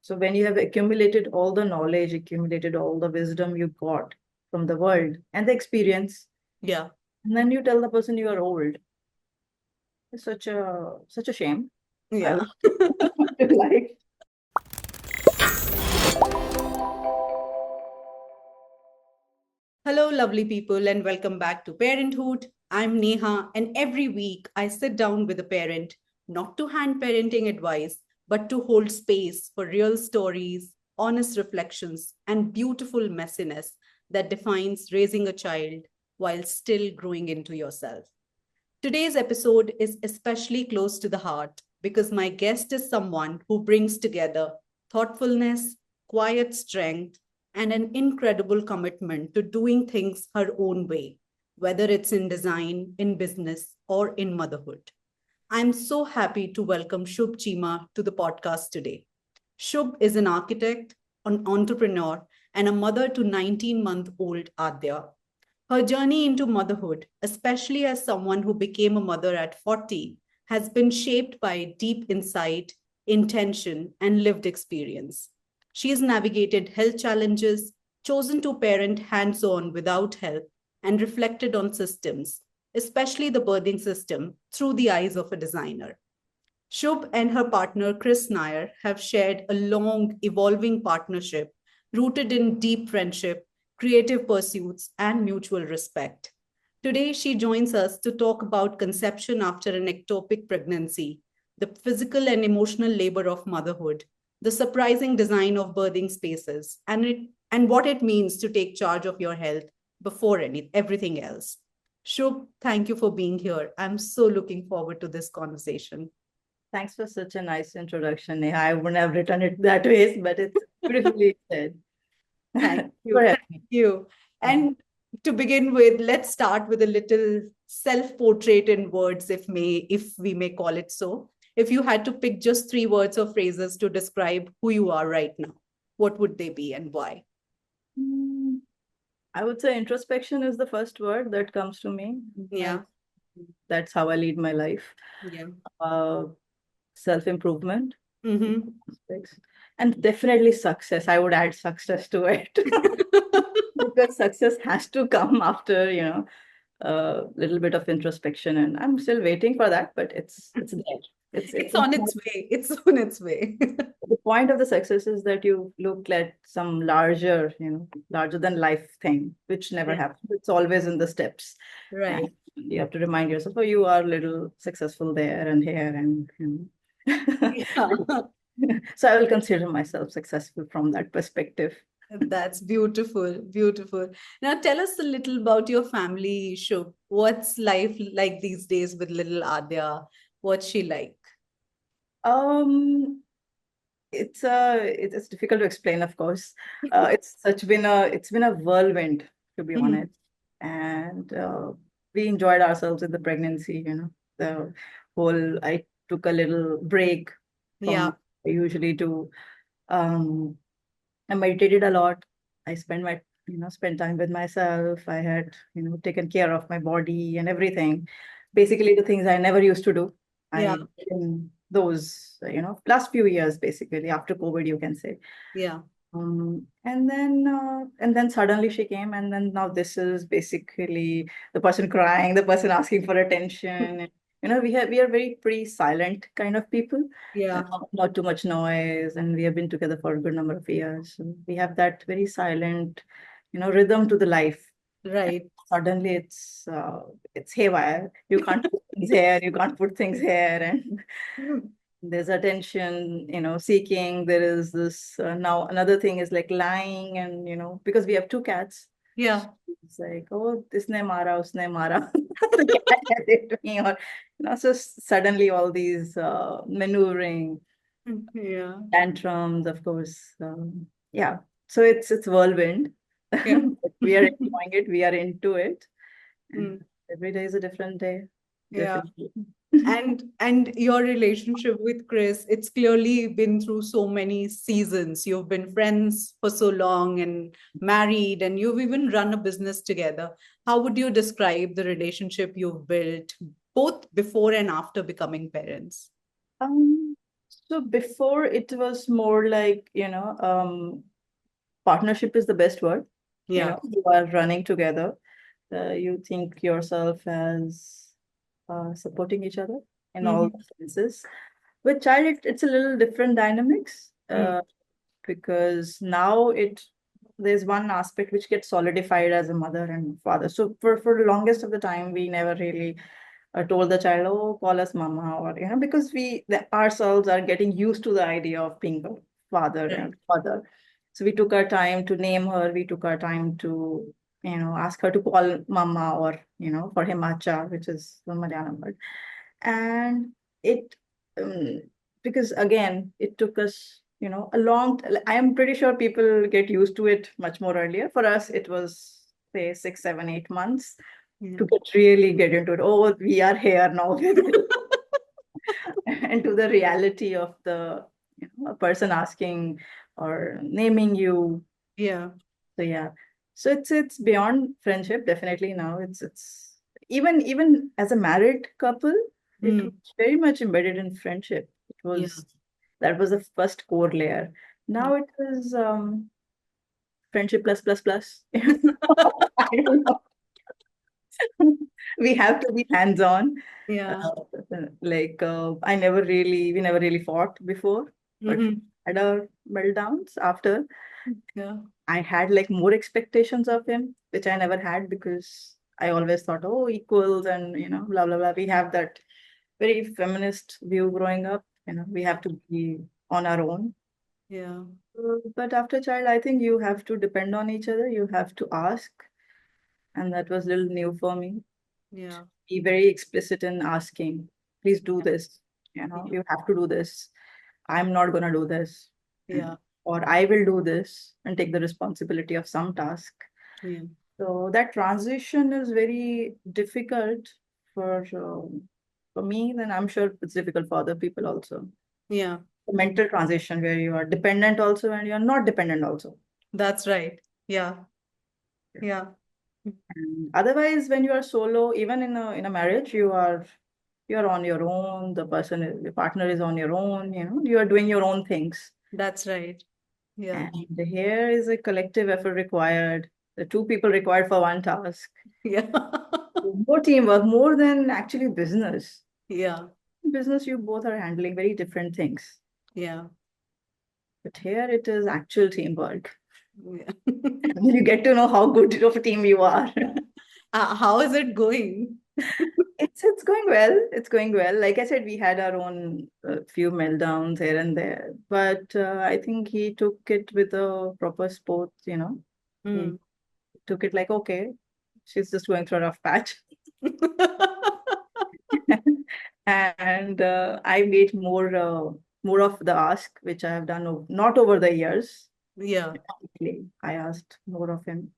So when you have accumulated all the knowledge, accumulated all the wisdom you got from the world and the experience, Yeah. and then you tell the person you are old, it's such a shame. I Yeah. would like. Hello, lovely people, and welcome back to Parenthood. I'm Neha, and every week I sit down with a parent, not to hand parenting advice, but to hold space for real stories, honest reflections, and beautiful messiness that defines raising a child while still growing into yourself. Today's episode is especially close to the heart because my guest is someone who brings together thoughtfulness, quiet strength, and an incredible commitment to doing things her own way, whether it's in design, in business, or in motherhood. I'm so happy to welcome Shubh Cheema to the podcast today. Shubh is an architect, an entrepreneur, and a mother to 19-month-old Adya. Her journey into motherhood, especially as someone who became a mother at 40, has been shaped by deep insight, intention, and lived experience. She has navigated health challenges, chosen to parent hands on without help, and reflected on systems, especially the birthing system, through the eyes of a designer. Shubh and her partner Chris Nair have shared a long, evolving partnership rooted in deep friendship, creative pursuits, and mutual respect. Today, she joins us to talk about conception after an ectopic pregnancy, the physical and emotional labor of motherhood, the surprising design of birthing spaces, and what it means to take charge of your health before everything else. Shubh, thank you for being here. I'm so looking forward to this conversation. Thanks for such a nice introduction, Neha. I wouldn't have written it that way, but it's beautifully said. Thank Go you. ahead. Thank you. And to begin with, let's start with a little self-portrait in words, if we may call it so. If you had to pick just three words or phrases to describe who you are right now, what would they be and why? Mm, I would say introspection is the first word that comes to me. Uh, Yeah. that's how I lead my life. Yeah. Uh, Self-improvement Mm-hmm. aspects, and definitely success. I would add success to it because success has to come after, a little bit of introspection, and I'm still waiting for that, but it's there. It's It's on its way. It's on its way. the point of the success is that you look at some larger, larger than life thing, which never Yeah. happens. It's always in the steps. And Right. you have to remind yourself, oh, you are a little successful there and here, and Yeah. so I will consider myself successful from that perspective. That's beautiful, beautiful. Now tell us a little about your family, Shubh. What's life like these days with little Adya? What's she like? Um, it's difficult to explain, of course. It's been a whirlwind, to be Mhm. honest, and we enjoyed ourselves in the pregnancy. The whole. I took a little break Yeah, from usually to. Um, I meditated a lot. I spent time with myself. I had taken care of my body and everything. Basically, the things I never used to do. yeah, I in those last few years, basically after COVID, you can say. yeah. And then suddenly she came, and then now this is basically the person crying, the person asking for attention. We are very pretty silent kind of people, Yeah, not too much noise, and we have been together for a good number of years. So we have that very silent, rhythm to the life. And right. suddenly it's haywire. You can't put things here, you can't put things here, and Mm. there's attention, seeking. There is this now another thing is like lying, and because we have two cats, Yeah, it's like, oh, isne mara, usne mara. The cat has hit me, or so suddenly all these maneuvering, yeah, tantrums, of course. Yeah, so it's whirlwind. yeah. But we are enjoying it. We are into it, and Mm. every day is a different day. Yeah. Definitely. And your relationship with Chris, it's clearly been through so many seasons. You've been friends for so long and married, and you've even run a business together. How would you describe the relationship you've built both before and after becoming parents? Um, So before it was more like, partnership is the best word. Yeah. You are running together. You think yourself as supporting each other in all Mm-hmm. senses. With child, it's a little different dynamics Mm. because now there's one aspect which gets solidified as a mother and father. So for the longest of the time, we never really told the child, oh, call us mama, or because ourselves are getting used to the idea of being a father Right. and mother. So we took our time to name her. We took our time to ask her to call mama, or for him macha, which is the Malayalam word. And it um, because again it took us a long I am pretty sure people get used to it much more earlier. For us it was say 6, 7, 8 months Yeah. to really get into it. Oh, we are here now with it. And to the reality of the a person asking or naming you. Yeah. So yeah, so it's beyond friendship. Definitely now it's even as a married couple, it was Mm. very much embedded in friendship. It Yeah. was That was the first core layer. Yeah. Now it is friendship plus plus plus. I don't know. We have to be hands on. Yeah. We never really fought before, but Mm-hmm. had our meltdowns after. Yeah. I had like more expectations of him, which I never had because I always thought, oh, equals and blah blah blah. We have that very feminist view growing up. We have to be on our own. Yeah. But after child, I think you have to depend on each other. You have to ask, and that was a little new for me. Yeah. Be very explicit in asking. Please do Yeah. this. Yeah. You have to do this. I'm not gonna do this, Yeah. or I will do this and take the responsibility of some task. Yeah. So that transition is very difficult for me. Then I'm sure it's difficult for other people also. Yeah. The mental transition where you are dependent also and you're not dependent also. That's right. Yeah. Yeah. And otherwise, when you are solo, even in a marriage, you're on your own. Your partner is on your own. You are doing your own things. That's right. Yeah. And here is a collective effort required. The two people required for one task. Yeah. More teamwork, more than actually business. Yeah. Business, you both are handling very different things. Yeah. But here it is actual teamwork. Yeah. You get to know how good of a team you are. How is it going? It's going well. It's going well. Like I said, we had our own few meltdowns here and there, but I think he took it with a proper sport. He Mm. took it like, okay, she's just going through a rough patch. And I made more of the ask, which I have done not over the years. Yeah. I asked more of him,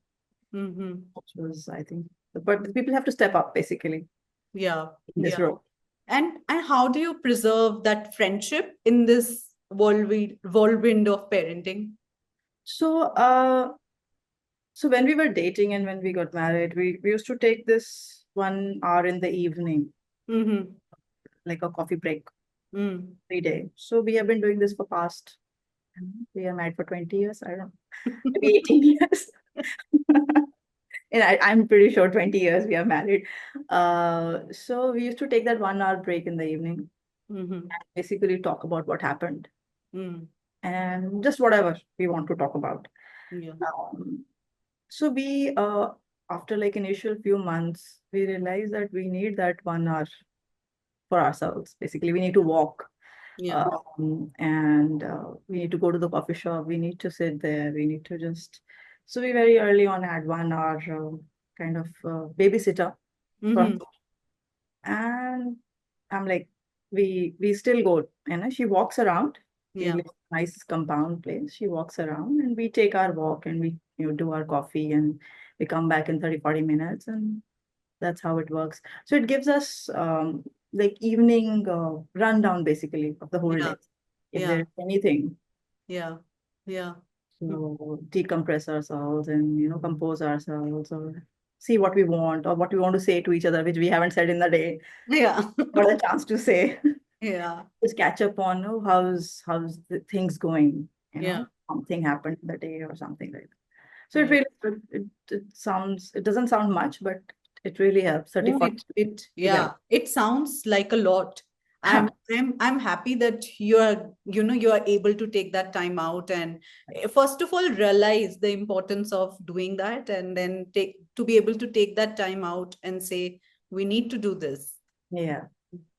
Mm-hmm. which was, I think, but the people have to step up basically Yeah. in this Yeah. role. And how do you preserve that friendship in this whirlwind of parenting? So, so when we were dating and when we got married, we used to take this 1 hour in the evening, Mm-hmm. like a coffee break Mm. every day. So we have been doing this for past, we are married for 20 years. I don't know, maybe 18 years. And I'm pretty sure 20 years we are married. So we used to take that 1 hour break in the evening, Mm-hmm. basically talk about what happened Mm. and just whatever we want to talk about. Yeah. Um, so after like initial few months, we realized that we need that 1 hour for ourselves. Basically, we need to walk, Yeah. and we need to go to the coffee shop. We need to sit there. We need to just. So we very early on had 1 hour kind of babysitter for her. Mm-hmm. And I'm like, we still go. She walks around. We Yeah. live in a nice compound place. She walks around, and we take our walk, and we do our coffee, and we come back in 30, 40 minutes, and that's how it works. So it gives us like evening rundown basically of the whole Yeah. day. If Yeah. there's anything, Yeah. Yeah. so decompress ourselves and compose ourselves, or see what we want or what we want to say to each other, which we haven't said in the day, Yeah. got a chance to say. Yeah. Just catch up on, oh, how's the things going, Yeah. something happened the day or something like that. So it Yeah. really, it doesn't sound much, but it really helps. 30, No, 40 together. it sounds like a lot. I'm Huh. I'm happy that you are able to take that time out and first of all realize the importance of doing that, and then take to be able to take that time out and say we need to do this. Yeah.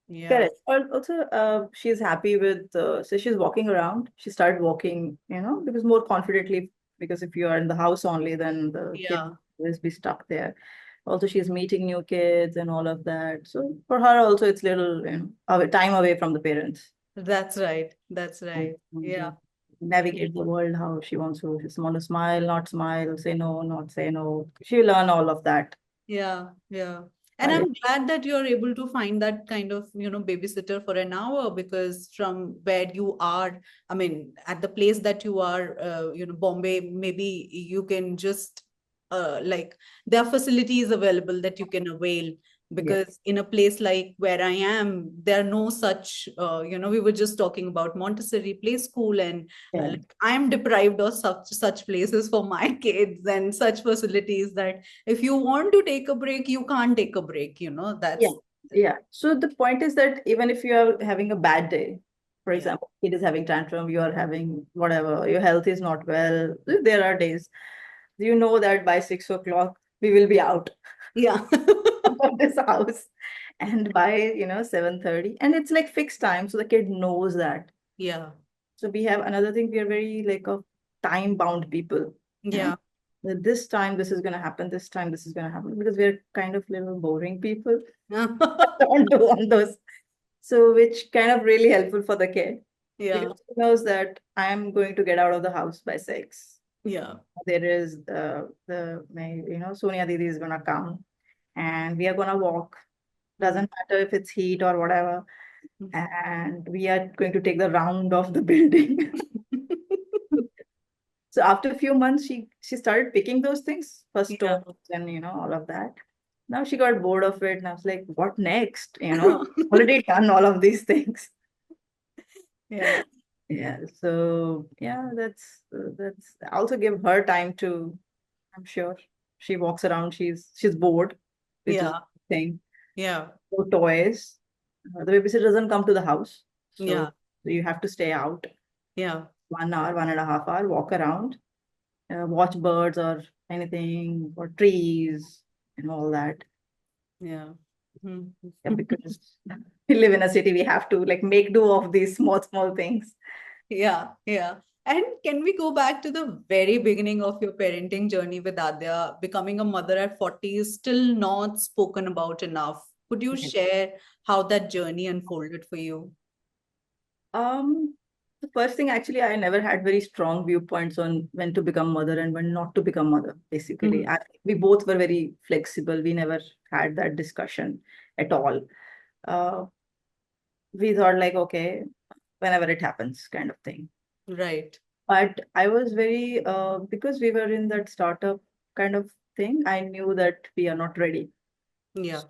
Yeah. Correct. Also, she's happy with, so she's walking around. She started walking, because more confidently, because if you are in the house only, then the kid Yeah. will always be stuck there. Also, she's meeting new kids and all of that. So for her also, it's little, time away from the parents. That's right. That's And, right. Yeah. navigate the world how she wants to. She want to smile, not smile, say no, not say no. She learn all of that. Yeah, yeah. And But I'm glad that you're able to find that kind of, babysitter for an hour, because from where you are, I mean, at the place that you are, Bombay, maybe you can just like there are facilities available that you can avail. yeah, Because in a place like where I am, there are no such, we were just talking about Montessori play school, and yeah, like, I'm deprived of such places for my kids and such facilities that if you want to take a break, you can't take a break, yeah, that's yeah. So the point is that even if you are having a bad day, for yeah. example, kid is having tantrum, you are having whatever, your health is not well. There are days you know that by 6 o'clock we will be out Yeah. of this house, and by 7:30, and it's like fixed time, so the kid knows that. Yeah. So we have another thing, we are very like a time bound people, you know. Yeah. That this time this is going to happen, this time this is going to happen, because we're kind of little boring people. Don't do on those. So which kind of really helpful for the kid, Yeah. because he knows that I am going to get out of the house by 6. Yeah. There is my Sonia Didi is gonna come, and we are gonna walk. Mm. Doesn't matter if it's heat or whatever, and we are going to take the round of the building. So after a few months, she started picking those things, first Yeah. stones and all of that. Now she got bored of it, and I was like, "What next?" Already done all of these things. Yeah. Yeah. So yeah, that's I also give her time to. I'm sure she walks around. She's bored, which is Yeah. a thing. Yeah. So toys. The babysitter doesn't come to the house, so Yeah. you have to stay out Yeah. 1 hour, 1.5 hour, walk around, watch birds or anything, or trees and all that. Yeah. Mhm. Yeah, because we live in a city, we have to like make do of these small, small things. Yeah, yeah. And can we go back to the very beginning of your parenting journey with Adya? Becoming a mother at 40 is still not spoken about enough. Could you Yes. share how that journey unfolded for you? Um, the first thing, actually, I never had very strong viewpoints on when to become mother and when not to become mother. Basically, Mhm. we both were very flexible. We never had that discussion at all. Uh, we thought like, okay, whenever it happens, kind of thing. Right. But I was very, because we were in that startup kind of thing, I knew that we are not ready. Yeah.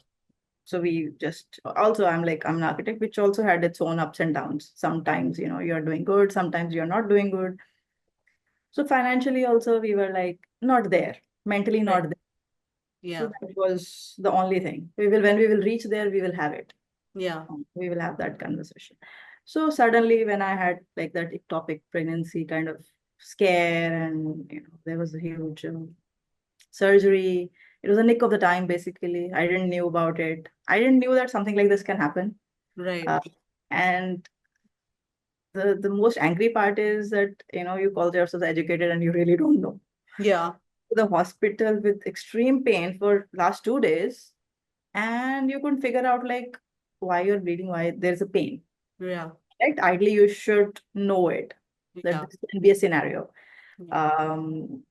So we just, also, I'm an architect, which also had its own ups and downs. Sometimes, you're doing good, sometimes you're not doing good. So financially also, we were like not there, mentally not Right. there. So Yeah. that was the only thing. When we will reach there, we will have it. Yeah. We will have that conversation. So suddenly, when I had like that ectopic pregnancy kind of scare, and there was a huge surgery. It was a nick of the time, basically. I didn't knew about it. I didn't knew that something like this can happen. Uh, Right. and the most angry part is that you call yourself educated and you really don't know. Yeah. The hospital with extreme pain for last 2 days, and you couldn't figure out like why you're bleeding, why there's a pain. Yeah. Right? Ideally, you should know it. That Yeah. this can be a scenario. Yeah. Um,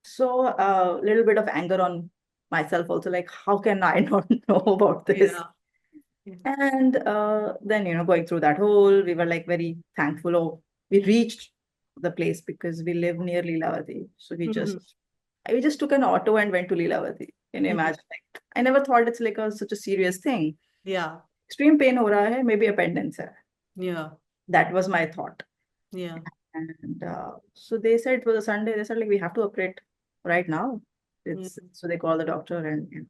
so a little bit of anger on myself also, like how can I not know about this? Yeah. Yeah. And then going through that whole, we were like very thankful. Oh, we reached the place because we live near Lilavati. So Mhm. we just took an auto and went to Lilavati. Can you Mhm. imagine? Like, I never thought it's like such a serious thing. Yeah. extreme pain हो रहा है, maybe appendix है. Yeah. That was my thought. Yeah. And so they said it was a Sunday. They said like we have to operate right now. It's so they call the doctor and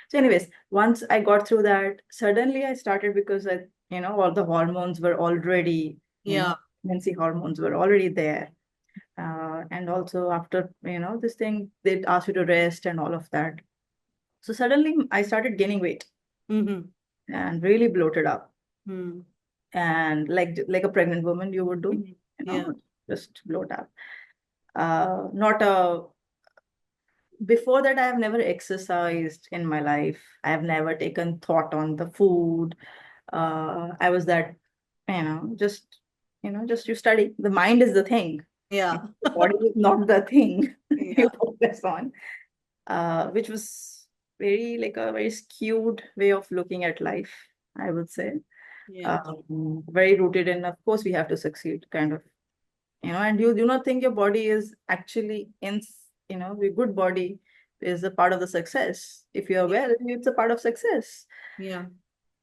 so anyways, once I got through that, suddenly I started because all the hormones were already, Yeah. pregnancy hormones were already there. And also after, this thing, they ask you to rest and all of that. So suddenly I started gaining weight Mm-hmm. and really bloated up. Mm. And like a pregnant woman you would do, Mhm. Yeah. just bloat up. Not a Before that, I have never exercised in my life. I have never taken thought on the food. I was that, just, just you study. The mind is the thing. Yeah. The body is not the thing Yeah. you focus on, which was like a very skewed way of looking at life, I would say. Yeah. Very rooted in, of course, we have to succeed, kind of, and you do not think your body is actually a good body is a part of the success. If you're well, it's a part of success. Yeah.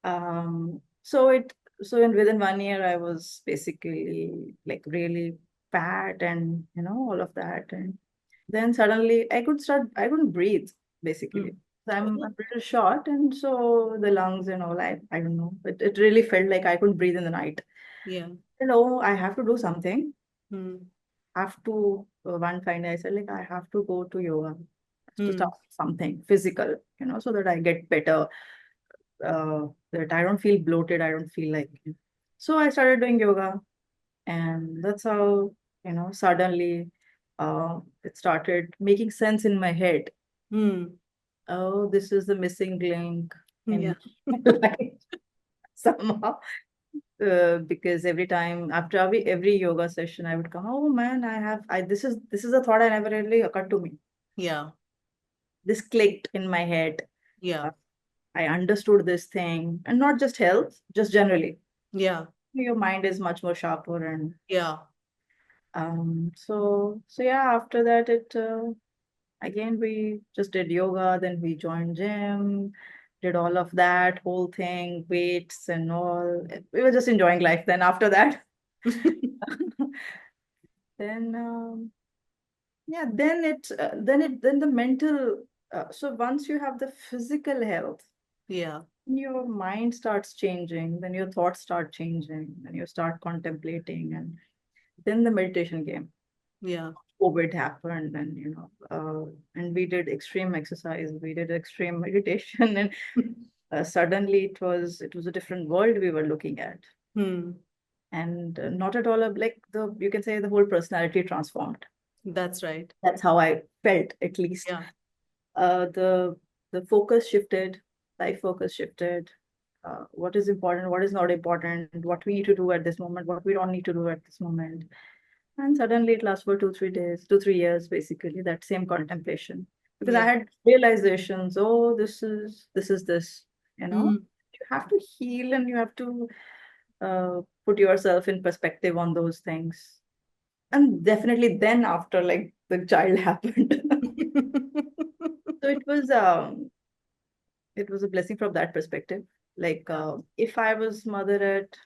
Um, so it, so in within 1 year, I was basically like really fat and, all of that. And then suddenly I couldn't breathe, basically. Mm. So I'm a little short, and so the lungs and all, I don't know. It really felt like I couldn't breathe in the night. Yeah. I have to do something. Mm. Have to One fine day I said like I have to go to yoga to Mm. start something physical, so that I get better, that I don't feel bloated, I don't feel like. So I started doing yoga, and that's how suddenly it started making sense in my head. Mm. Oh, this is the missing link Yeah. in my life somehow. Because every time after every yoga session, I would come, oh man, this is a thought I never really occurred to me. Yeah. This clicked in my head. Yeah. Uh, I understood this thing, and not just health, just generally. Yeah. Your mind is much more sharper, and Yeah. so yeah. After that, it again we just did yoga. Then we joined gym, did all of that whole thing, weights and all. We were just enjoying life. Then after that, then yeah, then the mental. So once you have the physical health, Yeah. your mind starts changing, then your thoughts start changing, and you start contemplating, and then the meditation came. Yeah. COVID happened, and and we did extreme exercise, we did extreme meditation, and suddenly it was a different world we were looking at, Hmm. and not at all like you can say the whole personality transformed. That's right. That's how I felt, at least. Yeah. uh, the the focus shifted, life focus shifted. What is important, what is not important, what we need to do at this moment, what we don't need to do at this moment. And suddenly it lasts for 2 3 days, 2 3 years, basically that same contemplation, because I Yeah. had realizations. Oh, this is Mm. you have to heal, and you have to put yourself in perspective on those things. And definitely then after like the child happened. So it was a blessing from that perspective. Like, if I was mother at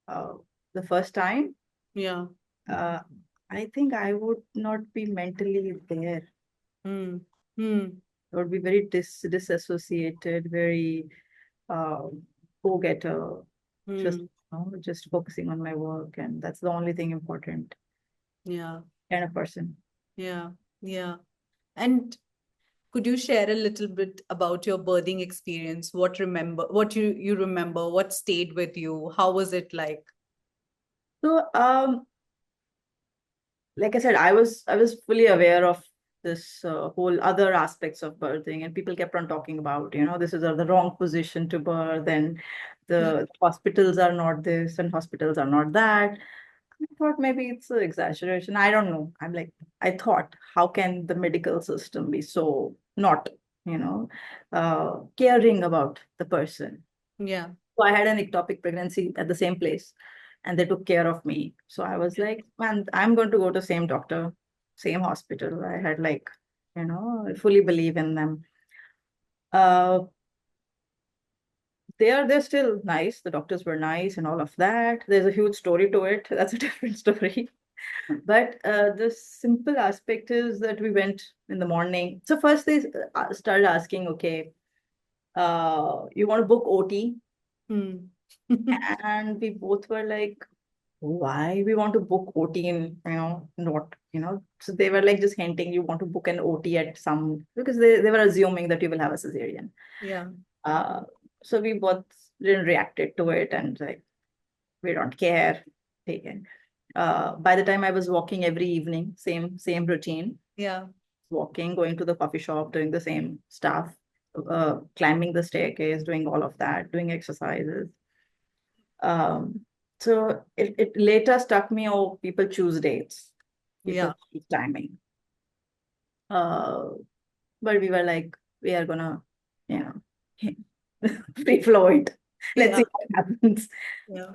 uh, the first time, Yeah. uh, I think I would not be mentally there. Mm. Mm. I would be very disassociated, very go-getter, just Mm. just focusing on my work, and that's the only thing important Yeah. kind of person. Yeah. Yeah. And could you share a little bit about your birthing experience? What you remember, what stayed with you? How was it like? So, like I said, I was fully aware of this whole other aspects of birthing, and people kept on talking about, this is the wrong position to birth, and the hospitals are not this, and hospitals are not that. I thought maybe it's an exaggeration. I don't know. I thought, how can the medical system be so not, caring about the person? Yeah. So I had an ectopic pregnancy at the same place, and they took care of me. So I was like, man, I'm going to go to same doctor, same hospital. I had like, I fully believe in them. Uh, they're still nice. The doctors were nice and all of that. There's a huge story to it. That's a different story. But the simple aspect is that we went in the morning. So first they started asking, okay, you want to book OT? Hmm. And we both were like, why we want to book OT in, not, so they were like just hinting you want to book an OT at some, because they were assuming that you will have a cesarean. Yeah. Uh, so we both didn't reacted to it and like, we don't care. Taken. By the time I was walking every evening, same routine, Yeah. walking, going to the coffee shop, doing the same stuff, climbing the staircase, doing all of that, doing exercises. Um, so it later struck me, oh, people choose dates, people Yeah. choose timing. Uh, but we were like, we are gonna, you know, free flow it. Let's Yeah. see what happens. Yeah.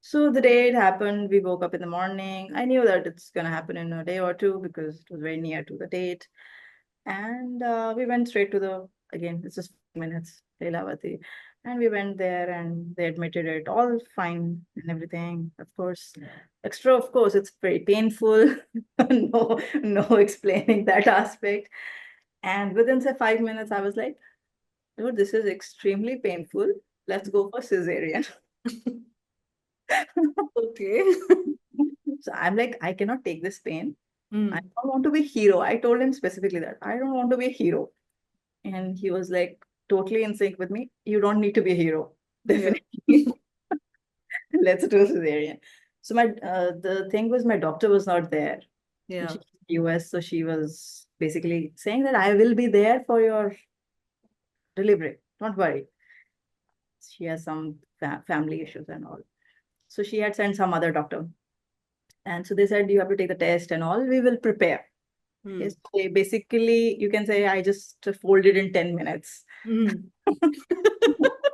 So the day it happened, we woke up in the morning. I knew that it's gonna happen in a day or two because it was very near to the date. And we went straight to the, again, it's just 5 minutes, Leelavati. And we went there and they admitted it all fine and everything. Of course, extra, of course, it's very painful. No explaining that aspect. And within say 5 minutes, I was like, dude, this is extremely painful. Let's go for cesarean. Okay. So I'm like, I cannot take this pain. I Hmm. don't want to be a hero. I told him specifically that I don't want to be a hero. And he was like totally in sync with me. You don't need to be a hero. Yeah. Definitely. Let's do cesarean. So my the thing was my doctor was not there. Yeah. She's US, so she was basically saying that I will be there for your delivery. Don't worry. She has some family issues and all. So she had sent some other doctor. And so they said, you have to take the test and all. We will prepare. Hmm. Yes, basically, you can say I just folded in 10 minutes. Hmm.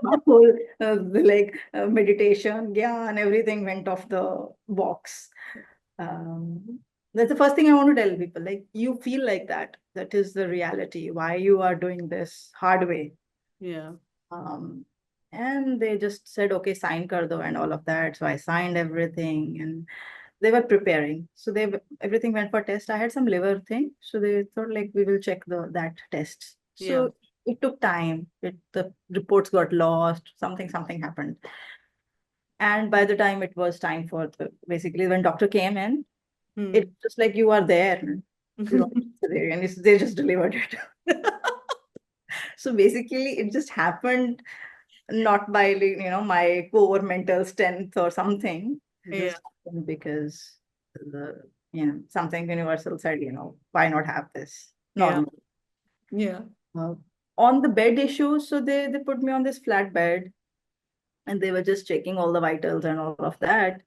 My whole meditation, and everything went off the box. Um, that's the first thing I want to tell people. Like, you feel like that. That is the reality. Why you are doing this hard way. Yeah. Um, and they just said, okay, sign kar do and all of that. So I signed everything and they were preparing. So everything went for test. I had some liver thing. So they thought like we will check that test. Yeah. So it took time. The reports got lost. Something happened. And by the time it was time for basically when doctor came in, Hmm. it's just like you are there. You don't and they just delivered it. So basically it just happened not by my core mental strength or something. It Yeah. just happened because something universal said, why not have this Yeah. normal. Yeah. uh, on the bed issue, so they put me on this flat bed and they were just checking all the vitals and all of that,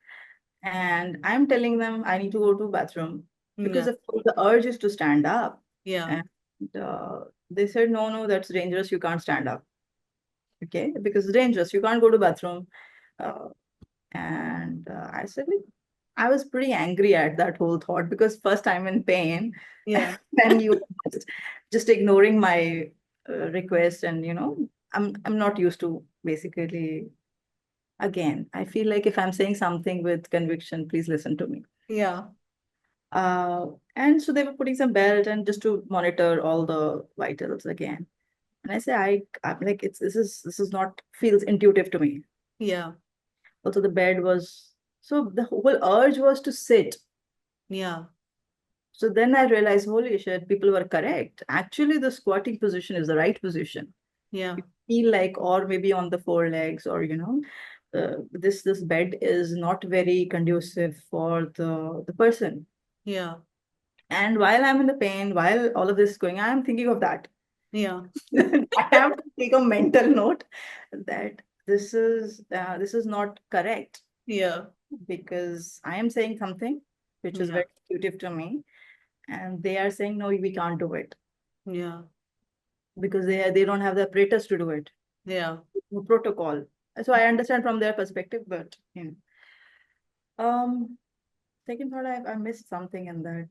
and I'm telling them I need to go to bathroom because Yeah. of course the urge is to stand up. Yeah. And they said, no, that's dangerous, you can't stand up. Okay, because it's dangerous, you can't go to bathroom. uh, and I said, like, I was pretty angry at that whole thought because first I'm in pain Yeah. and you just ignoring my request, and I'm not used to basically. Again, I feel like if I'm saying something with conviction, please listen to me. Yeah. uh, and so they were putting some belt and just to monitor all the vitals again. And I say, I'm like, this is not feels intuitive to me. Yeah. Also, the bed was, so the whole urge was to sit. Yeah. So then I realized, holy shit, people were correct. Actually, the squatting position is the right position. Yeah. You feel like, or maybe on the forelegs, or this bed is not very conducive for the person. Yeah. And while I'm in the pain, while all of this is going, I'm thinking of that. Yeah. I have to take a mental note that this is not correct, Yeah. because I am saying something which is Yeah. very intuitive to me, and they are saying, no, we can't do it Yeah. because they don't have the apparatus to do it. Yeah. No protocol. So I understand from their perspective, but second thought, I missed something in that.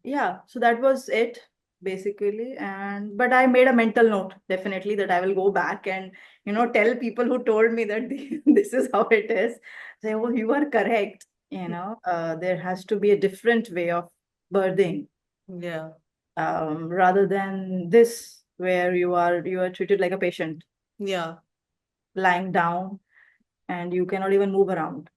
Yeah, so that was it. basically. But I made a mental note, definitely, that I will go back and, tell people who told me that this is how it is. Say, oh, you are correct. There has to be a different way of birthing, Yeah. rather than this, where you are treated like a patient, Yeah. lying down, and you cannot even move around.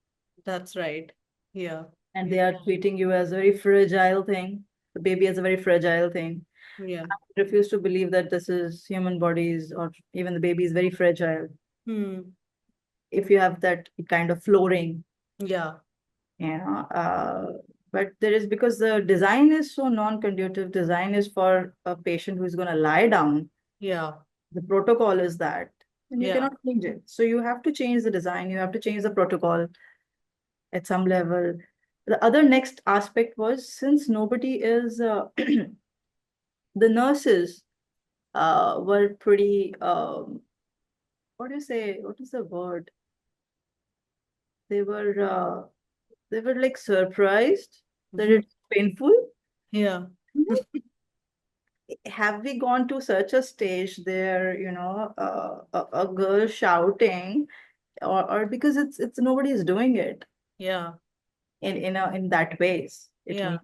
That's right. Yeah. And they are treating you as a very fragile thing, the baby as a very fragile thing. Yeah. I refuse to believe that this is human bodies, or even the baby is very fragile. Hmm. If you have that kind of flooring, Yeah. you know, uh, but there is, because the design is so non-conducive, design is for a patient who is going to lie down. Yeah. The protocol is that, and you Yeah. cannot change it. So you have to change the design, you have to change the protocol at some level. The other next aspect was, since nobody is, the nurses were pretty, what do you say? What is the word? They were uh, they were like surprised that Mhm. it's painful. Yeah. Have we gone to such a stage there, a girl shouting, or because it's nobody is doing it Yeah. in that ways. It Yeah. means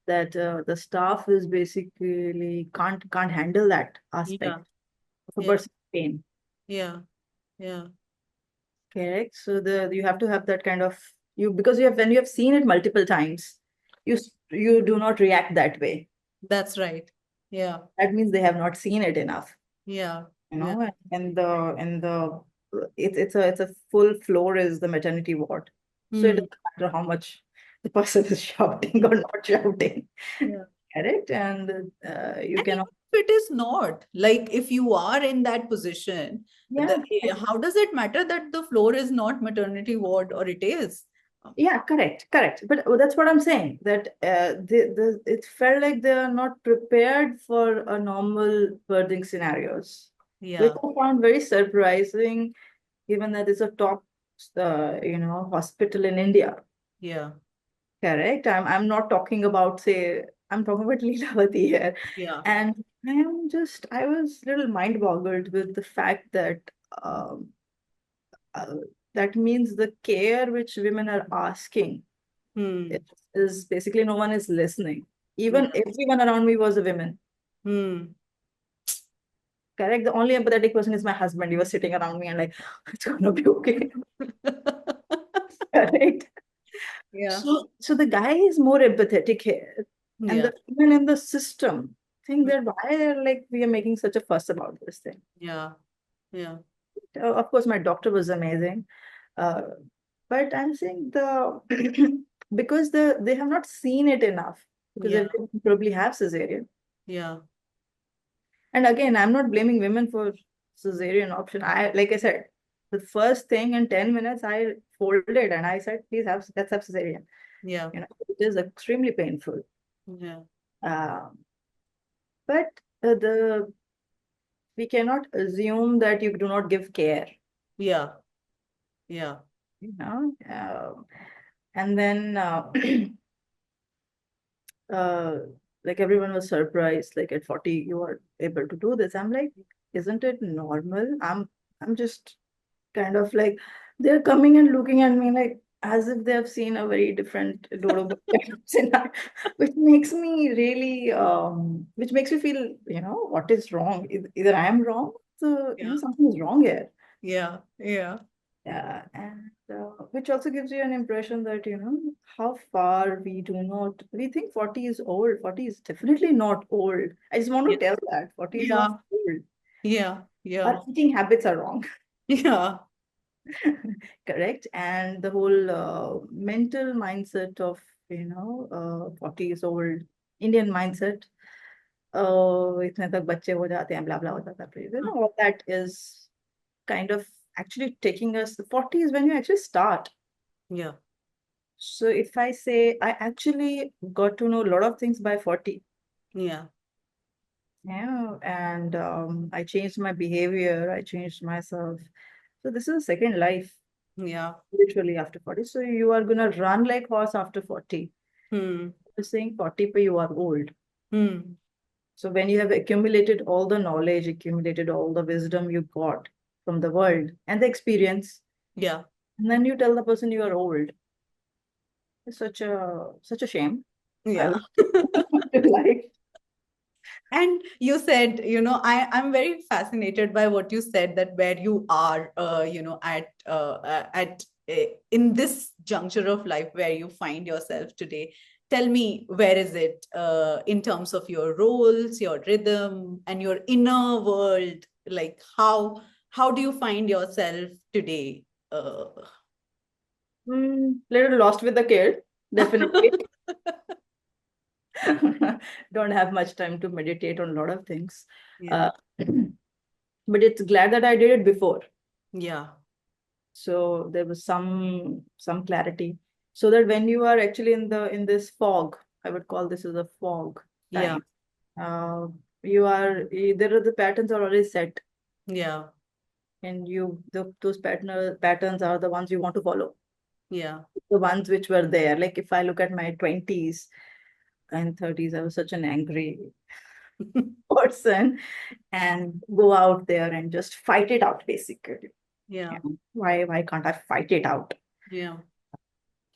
that the staff is basically can't handle that aspect Yeah. of a Yeah. person's pain. Yeah. Yeah. Correct. So you have to have that kind of, because when you have seen it multiple times, you do not react that way. That's right. Yeah. That means they have not seen it enough. Yeah. you Yeah. know and the it's a full floor is the maternity ward, so it Hmm. doesn't matter how much the person is shouting or not shouting. Yeah. Correct. And you And cannot. even if it is not, like if you are in that position, Yeah. how does it matter that the floor is not maternity ward or it is? Yeah, correct, but that's what I'm saying, that it felt like they are not prepared for a normal birthing scenarios, which Yeah. I found very surprising, given that it's a top hospital in India. Yeah. Correct. I'm not talking about, say, I'm talking about Leelavati here. Yeah. And I was a little mind boggled with the fact that um, uh, that means the care which women are asking Hmm. is basically no one is listening. Yeah. Even everyone around me was a woman. Hmm. Correct. The only empathetic person is my husband. He was sitting around me and like, it's gonna be okay. Correct. Yeah. So the guy is more empathetic here, and Yeah. the women in the system think that why like we are making such a fuss about this thing. Yeah. Yeah. Of course, my doctor was amazing, uh, but I'm saying because they have not seen it enough, because they Yeah. didn't probably have cesarean. Yeah. And again, I'm not blaming women for cesarean option. Like I said, the first thing in 10 minutes, I folded and I said, please let's have cesarean. Yeah. It is extremely painful. Yeah. Um, but the we cannot assume that you do not give care, Yeah. Yeah. you know. And then uh, like everyone was surprised, like at 40 you are able to do this. I'm like, isn't it normal? I'm just kind of like, they're coming and looking at me like as if they have seen a very different dodo bird kind of scenario, which makes me feel, what is wrong. Either I am wrong, so Yeah. something is wrong here. Yeah. Yeah. Yeah, and which also gives you an impression that, how far we think 40 is old. 40 is definitely not old. I just want to Yeah. tell that 40 is not Yeah. old. Yeah. Yeah. Our eating habits are wrong. Yeah. Correct. And the whole mental mindset of, 40 years old Indian mindset, इतने तक बच्चे हो जाते हैं, blah blah हो जाता है, all that is kind of actually taking us. The 40 is when you actually start. Yeah. So if I say I actually got to know a lot of things by 40, Yeah. and I changed my behavior, I changed myself. So this is a second life, Yeah. literally after 40. So you are gonna run like horse after 40. Hmm. You're saying 40 but you are old. Hmm. So when you have accumulated all the knowledge, accumulated all the wisdom you got from the world and the experience, Yeah. and then you tell the person you are old, it's such a shame. I Yeah. would like. And you said, I'm very fascinated by what you said, that where you are, in this juncture of life where you find yourself today. Tell me, where is it in terms of your roles, your rhythm, and your inner world? Like, how do you find yourself today? Uh, Little lost with the kid, definitely. Don't have much time to meditate on a lot of things. yeah, Uh, but it's glad that I did it before. yeah, So there was some clarity. So that when you are actually in this fog, I would call this as a fog yeah, time. Uh, there are the patterns are already set, yeah, and those patterns are the ones you want to follow. yeah, The ones which were there. Like if I look at my 20s and 30s, I was such an angry person and go out there and just fight it out, basically. yeah, And why can't I fight it out? yeah,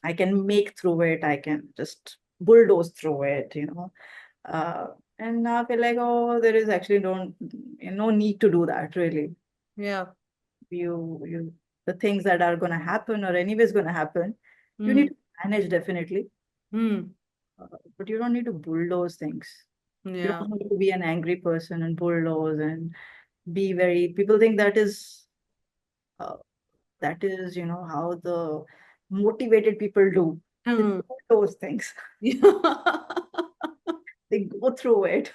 I can make through it. I can just bulldoze through it. Uh, and now I feel like, oh, there is actually no need to do that really. yeah. You the things that are gonna happen or anyways gonna happen, you need Mm, to manage definitely. mm, But you don't need to bulldoze things. You yeah, don't need to be an angry person and bulldoze and be very people think uh, that is, how the motivated people do. They mm, do those things. yeah. They go through it.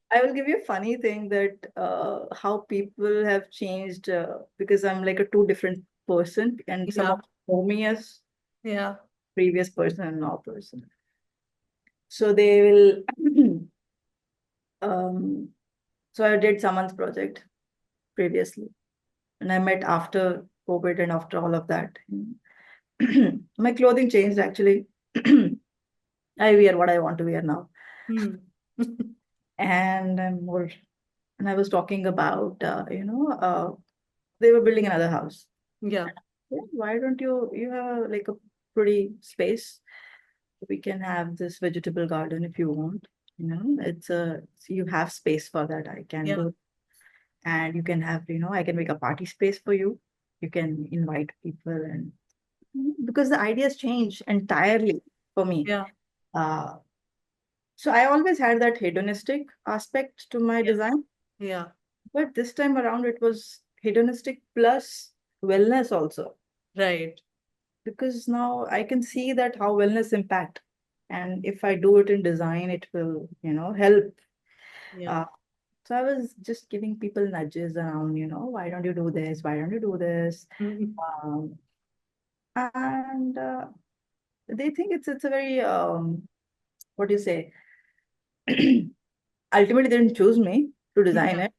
I will give you a funny thing that how people have changed because I'm like a two different person, and some Yeah, of know me as yeah, previous person and now person. So they will. um, so I did someone's project previously, and I met after COVID and after all of that. My clothing changed actually. I wear what I want to wear now, mm, and I'm more. And I was talking about, they were building another house. yeah, Yeah, why don't you have like a pretty space? We can have this vegetable garden if you want. You have space for that. I can yeah, do, and you can have, I can make a party space for you. You can invite people and because the ideas change entirely for me. yeah, Uh, so I always had that hedonistic aspect to my yeah, design, yeah, but this time around it was hedonistic plus wellness also. right, Because now I can see that how wellness impact. And if I do it in design, it will, help. yeah, Uh, so I was just giving people nudges around, why don't you do this? Why don't you do this? mm, Um, and they think it's a very what do you say? Ultimately, they didn't choose me to design yeah, it.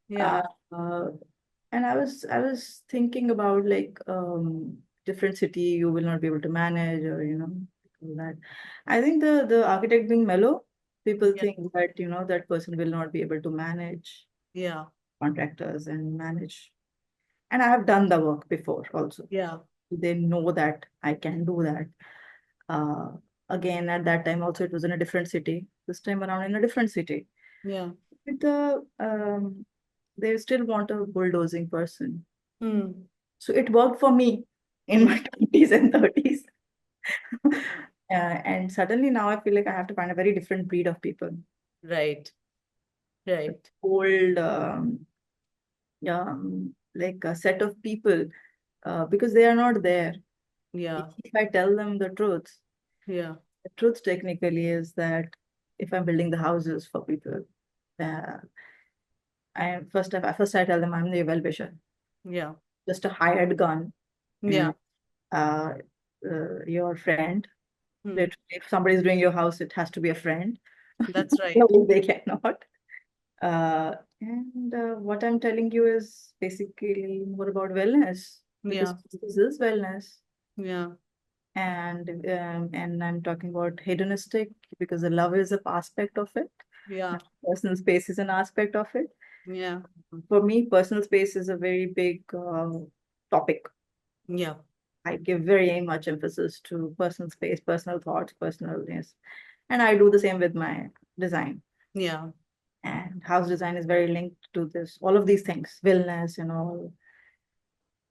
yeah, Uh, uh, and I was thinking about like different city you will not be able to manage or all that. I think the architect being mellow, people yeah, think that that person will not be able to manage yeah, contractors and manage. And I have done the work before also. yeah, They know that I can do that. Uh, Again, at that time also it was in a different city. This time around in a different city. yeah, With they still want a bulldozing person. mm, So it worked for me in mm, my 20s and 30s. And suddenly now I feel like I have to find a very different breed of people. right, right, Old, like a set of people, because they are not there. yeah, If I tell them yeah, the truth technically is that if I'm building the houses for people, uh, first I tell them I'm the well-wisher, yeah, just a hired gun, yeah, and uh, your friend. mm, Literally, if somebody's doing your house, it has to be a friend. that's right, No, they cannot. And what I'm telling you is basically more about wellness because yeah, this is wellness, yeah, and I'm talking about hedonistic because the love is a aspect of it. Yeah. Personal space is an aspect of it. Yeah. For me, personal space is a very big topic. Yeah. I give very much emphasis to personal space, personal thoughts, personal, yes. And I do the same with my design. Yeah. And house design is very linked to this, all of these things, wellness and all.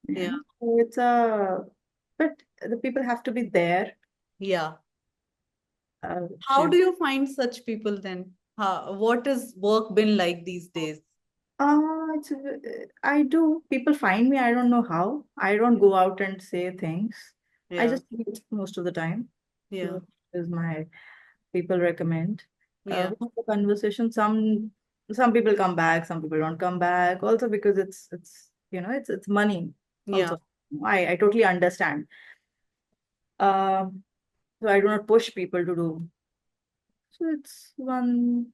Yeah. Yeah. So it's a, but the people have to be there. Yeah. How To do you find such people then? What has work been like these days? it's I do. People find me. I don't know how. I don't go out and say things. I Yeah. just eat most of the time. Yeah. So is my people recommend. Yeah. We have a conversation. Some people come back. Some people don't come back. Also because it's it's money. Yeah. Also, I totally understand. Um, so I do not push people to do. So it's one.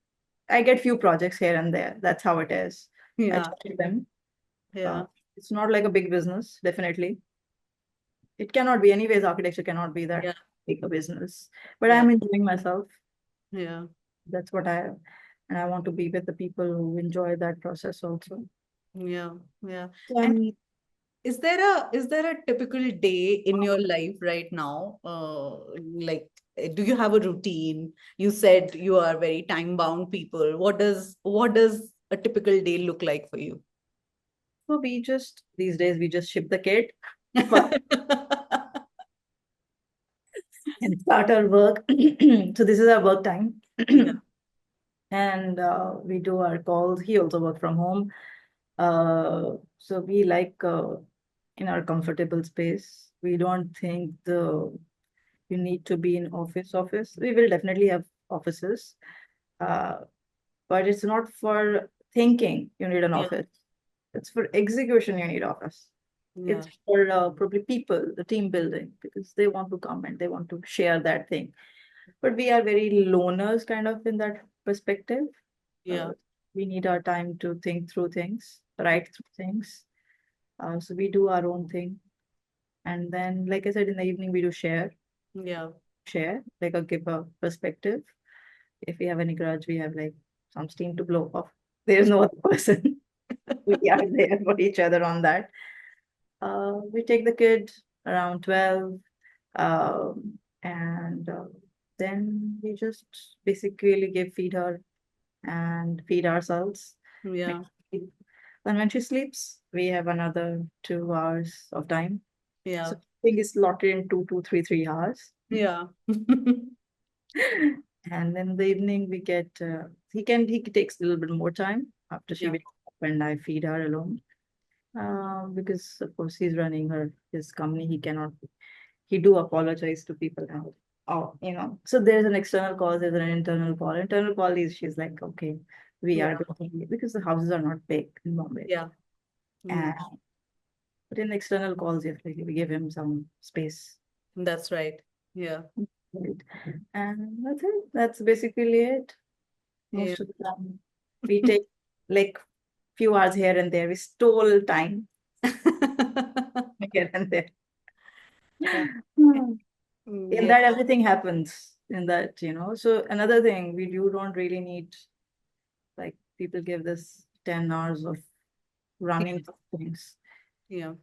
I get few projects here and there. That's how it is. I Yeah. try them. Uh, Yeah. it's not like a big business, definitely. It cannot be, anyways, architecture cannot be that Yeah. big a business. But Yeah. I'm enjoying myself. Yeah. That's what and I want to be with the people who enjoy that process also. Yeah. Yeah. So And I'm, is there a typical day in your life right now? Like, do you have a routine? You said you are very time bound people. What does a typical day look like for you? so these days, we just ship the kid for, and start our work. So this is our work time. Yeah. And we do our calls. He also work from home. So we like in our comfortable space. We don't think you need to be in office. We will definitely have offices, uh, but it's not for thinking you need an Yeah. office. It's for execution you need office. Yeah. It's for probably people, the team building, because they want to come and they want to share that thing. But we are very loners kind of in that perspective. Yeah. Uh, we need our time to think through things, write through things. So we do our own thing. And then, like I said, in the evening, we do Yeah. share, like a give a perspective. If we have any grudge, we have like some steam to blow off. There's no other person. We are there for each other on that. We take the kid around 12, and then we just basically feed her and feed ourselves. Yeah. Make sleep. Then when she sleeps, we have another 2 hours of time. So Yeah. I think it's slotted in 3 hours. Yeah. And in the evening, we get he takes a little bit more time after she Yeah. wakes up and I feed her alone. Because of course he's running his company. He do apologize to people now. Oh, so there's an external call, there's an internal call. Internal call is she's like, okay, we are Yeah. going because the houses are not big in Bombay. Yeah. And Mm. but in external calls, we give him some space. That's right. Yeah. Right. And that's it. That's basically it. Yeah. Most of the time. We take like few hours here and there. We stole time here and there. Yeah. Hmm. In Yeah. that, everything happens in that, So another thing, you don't really need, like, people give this 10 hours of running things, Yeah.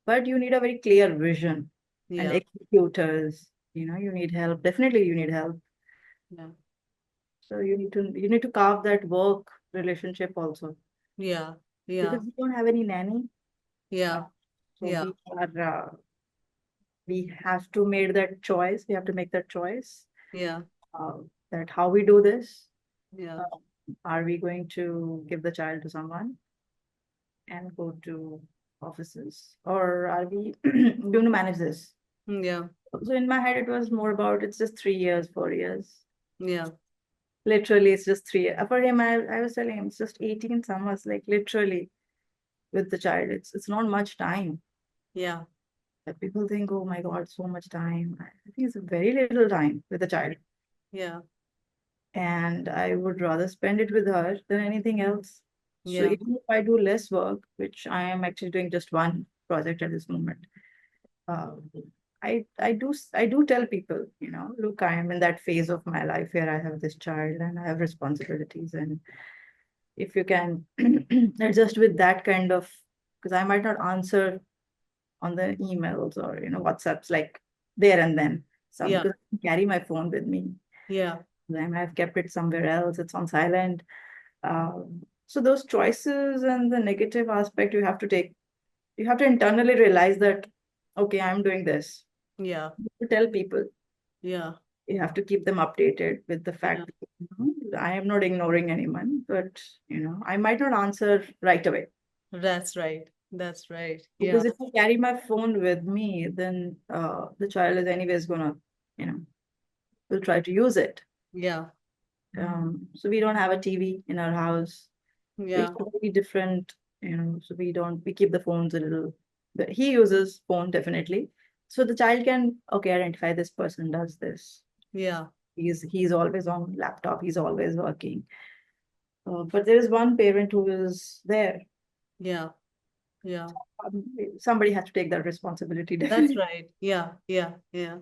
but you need a very clear vision and Yeah. executors, you need help. Definitely you need help. Yeah. So you need to carve that work relationship also, Yeah. because Yeah. we don't have any nanny. Uh, Yeah. so Yeah. we have to make that choice. We have to make that choice, Yeah. uh, that how we do this. Yeah. Uh, are we going to give the child to someone and go to offices, or are we going to manage this? Yeah. So in my head, it was more about it's just 3 years, 4 years. Yeah. Literally, it's just 3 years. For him, I was telling him it's just 18 summers, like literally with the child. It's not much time. Yeah. But people think, oh my God, so much time. I think it's very little time with a child. Yeah. And I would rather spend it with her than anything else. So Yeah. even if I do less work, which I am actually doing just one project at this moment, uh, I do tell people, look, I am in that phase of my life where I have this child and I have responsibilities, and if you can adjust with that kind of, because I might not answer on the emails or WhatsApps like there and then. Some Yeah. because I carry my phone with me. Yeah. Then I've kept it somewhere else. It's on silent. So those choices and the negative aspect you have to take. You have to internally realize that, okay, I'm doing this. Yeah. To tell people, Yeah. you have to keep them updated with the Yeah. fact that, I am not ignoring anyone, but I might not answer right away. That's right. That's right. Yeah. Because if I carry my phone with me, then the child is anyways gonna, will try to use it. Yeah. So we don't have a TV in our house. We Yeah. have very different, so we keep the phones a little, but he uses phone definitely. So the child can, okay, identify this person does this. Yeah. He's always on laptop, he's always working. But there is one parent who is there. Yeah. Yeah. Um, Somebody has to take that responsibility, That's definitely. right. Yeah. Yeah. Yeah.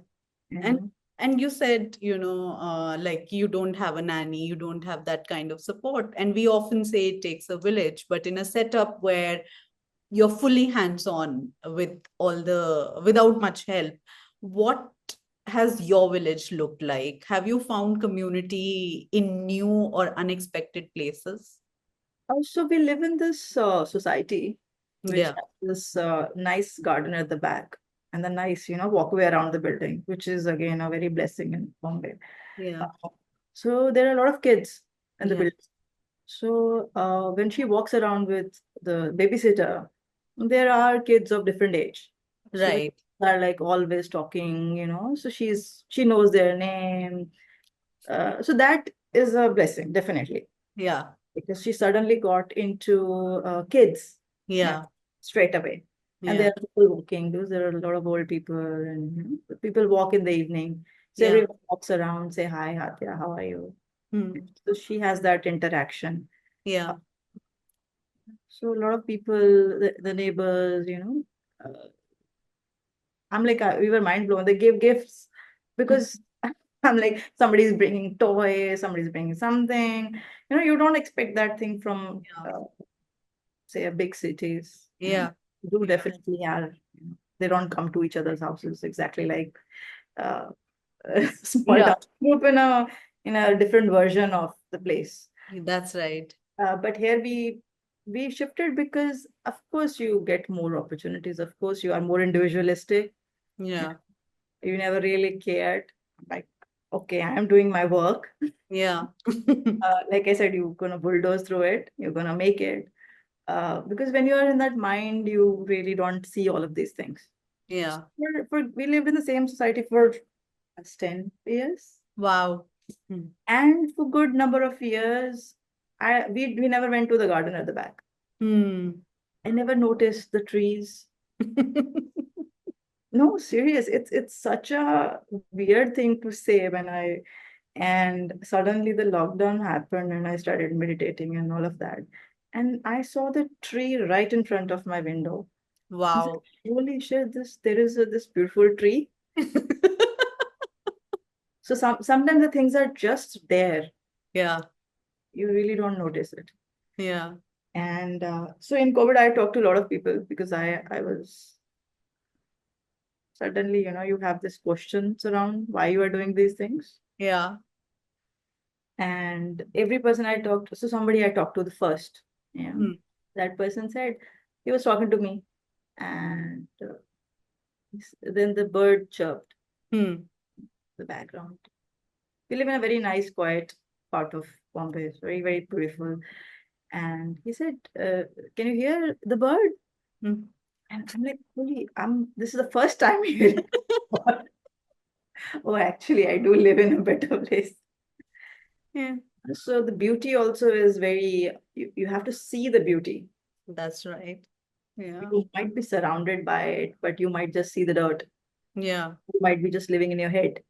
You And know. and you said, like you don't have a nanny, you don't have that kind of support. And we often say it takes a village, but in a setup where you're fully hands-on with all the without much help, what has your village looked like? Have you found community in new or unexpected places? Also, we live in this society which Yeah. has this nice garden at the back and the nice, walkway around the building, which is again a very blessing in Bombay. Yeah. Uh, so there are a lot of kids in the Yeah. building. So when she walks around with the babysitter, there are kids of different age. So the Right. kids are like always talking, so she knows their name. So that is a blessing, definitely, Yeah. because she suddenly got into kids uh, Yeah. straight away. And there Yeah. are people walking, because there are a lot of old people, and people walk in the evening. So Yeah. everyone walks around, say, hi, Adya, how are you? Hmm. So she has that interaction. Uh, Yeah. So a lot of people, the neighbors, I'm like, we were mind blown. They gave gifts because I'm like, somebody's bringing toys, somebody's bringing something. You don't expect that thing from Yeah. say a big cities, Yeah. do Yeah. definitely are, they don't come to each other's houses exactly like uh, a small Yeah. town group in a different version of the place. That's right. But here we shifted because of course you get more opportunities. Of course you are more individualistic. Yeah. You never really cared. Like, okay, I am doing my work. Yeah. Like I said, you're gonna bulldoze through it. You're gonna make it. Because when you are in that mind, you really don't see all of these things. Yeah. We lived in the same society for past 10 years, Wow. Hmm. and for good number of years, we never went to the garden at the back. Hmm. I never noticed the trees. No, serious. It's such a weird thing to say when I and suddenly the lockdown happened and I started meditating and all of that. And I saw the tree right in front of my window. I was like, Wow. holy shit, there is this beautiful tree. So sometimes the things are just there. Yeah. You really don't notice it. Yeah. And so in COVID, I talked to a lot of people because I was suddenly, you have these questions around why you are doing these things. Yeah. And every person I talked to, so somebody I talked to the first, Hmm. that person said he was talking to me, and then the bird chirped Hmm. in the background. We live in a very nice, quiet part of Bombay. It's very, very beautiful. And he said, "Can you hear the bird?" Hmm. And I'm like, "Holy, this is the first time hearing." Oh, actually, I do live in a better place. Yeah. So the beauty also is very, you have to see the beauty. That's right. Yeah. You might be surrounded by it, but you might just see the dirt. Yeah. You might be just living in your head.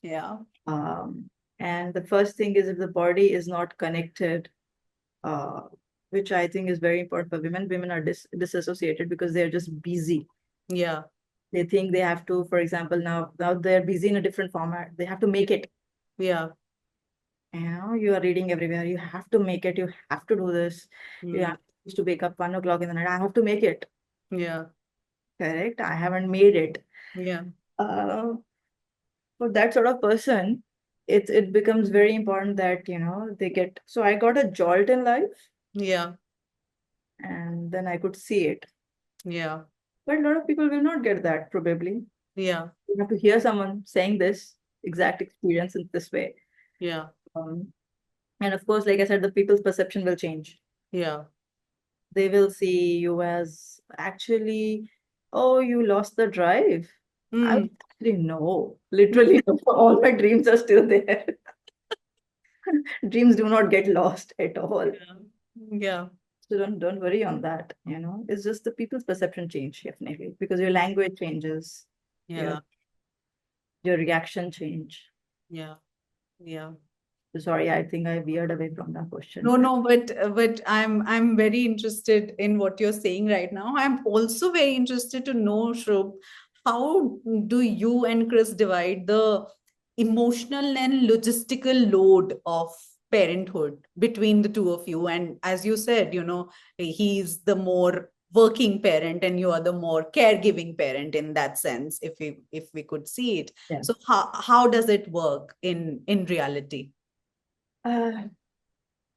Yeah. Um, and the first thing is if the body is not connected, uh, which I think is very important for women. Women are disassociated because they're just busy. Yeah. They think they have to, for example, now they're busy in a different format. They have to make it. Yeah. You are reading everywhere. You have to make it. You have to do this. You have to wake up 1 o'clock in the night. I have to make it. Yeah. Correct. I haven't made it. Yeah. Uh, for that sort of person, it becomes very important that they get. So I got a jolt in life, Yeah. and then I could see it. Yeah. But a lot of people will not get that probably. Yeah. You have to hear someone saying this exact experience in this way. Yeah. Um, and of course, like I said, the people's perception will change. Yeah. They will see you as actually, oh, you lost the drive. I Mm. would actually no, literally, no. All my dreams are still there. Dreams do not get lost at all. Yeah. Yeah. So don't worry on that. It's just the people's perception change, definitely, because your language changes, your Yeah. your reaction change. Yeah. Yeah. Sorry, I think I veered away from that No, question. no, but I'm very interested in what you're saying right now. I'm also very interested to know, Shubh, how do you and Chris divide the emotional and logistical load of parenthood between the two of you? And as you said, he's the more working parent and you are the more caregiving parent in that sense, if we could see it. Yeah. So how does it work in reality? Uh,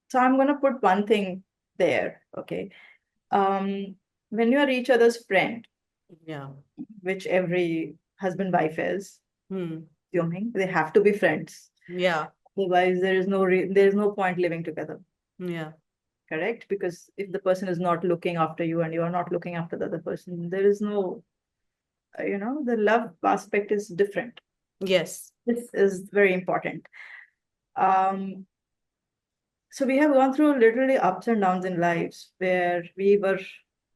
so I'm gonna put one thing there. Okay. When you are each other's friend, Yeah. which every husband wife is, Hmm. assuming they have to be friends. Yeah. Otherwise, there is no point living together. Yeah. Correct? Because if the person is not looking after you and you are not looking after the other person, there is no, the love aspect is different. Yes. This is very important. Um, so we have gone through literally ups and downs in lives where we were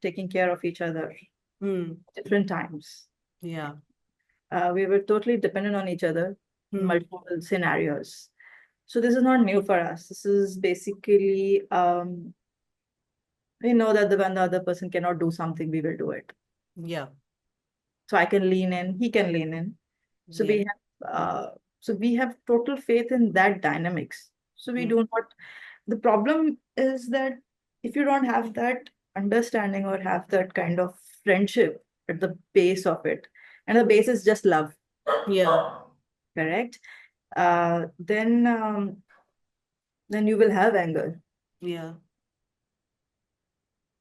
taking care of each other Hmm. different times. Yeah. We were totally dependent on each other in Hmm. multiple scenarios. So this is not new for us. This is basically we know that when the other person cannot do something, we will do it. Yeah. So I can lean in, he can lean in. So Yeah. we have total faith in that dynamics. So we Hmm. do not. The problem is that if you don't have that understanding or have that kind of friendship at the base of it, and the base is just love, Yeah. correct? Then you will have anger, Yeah.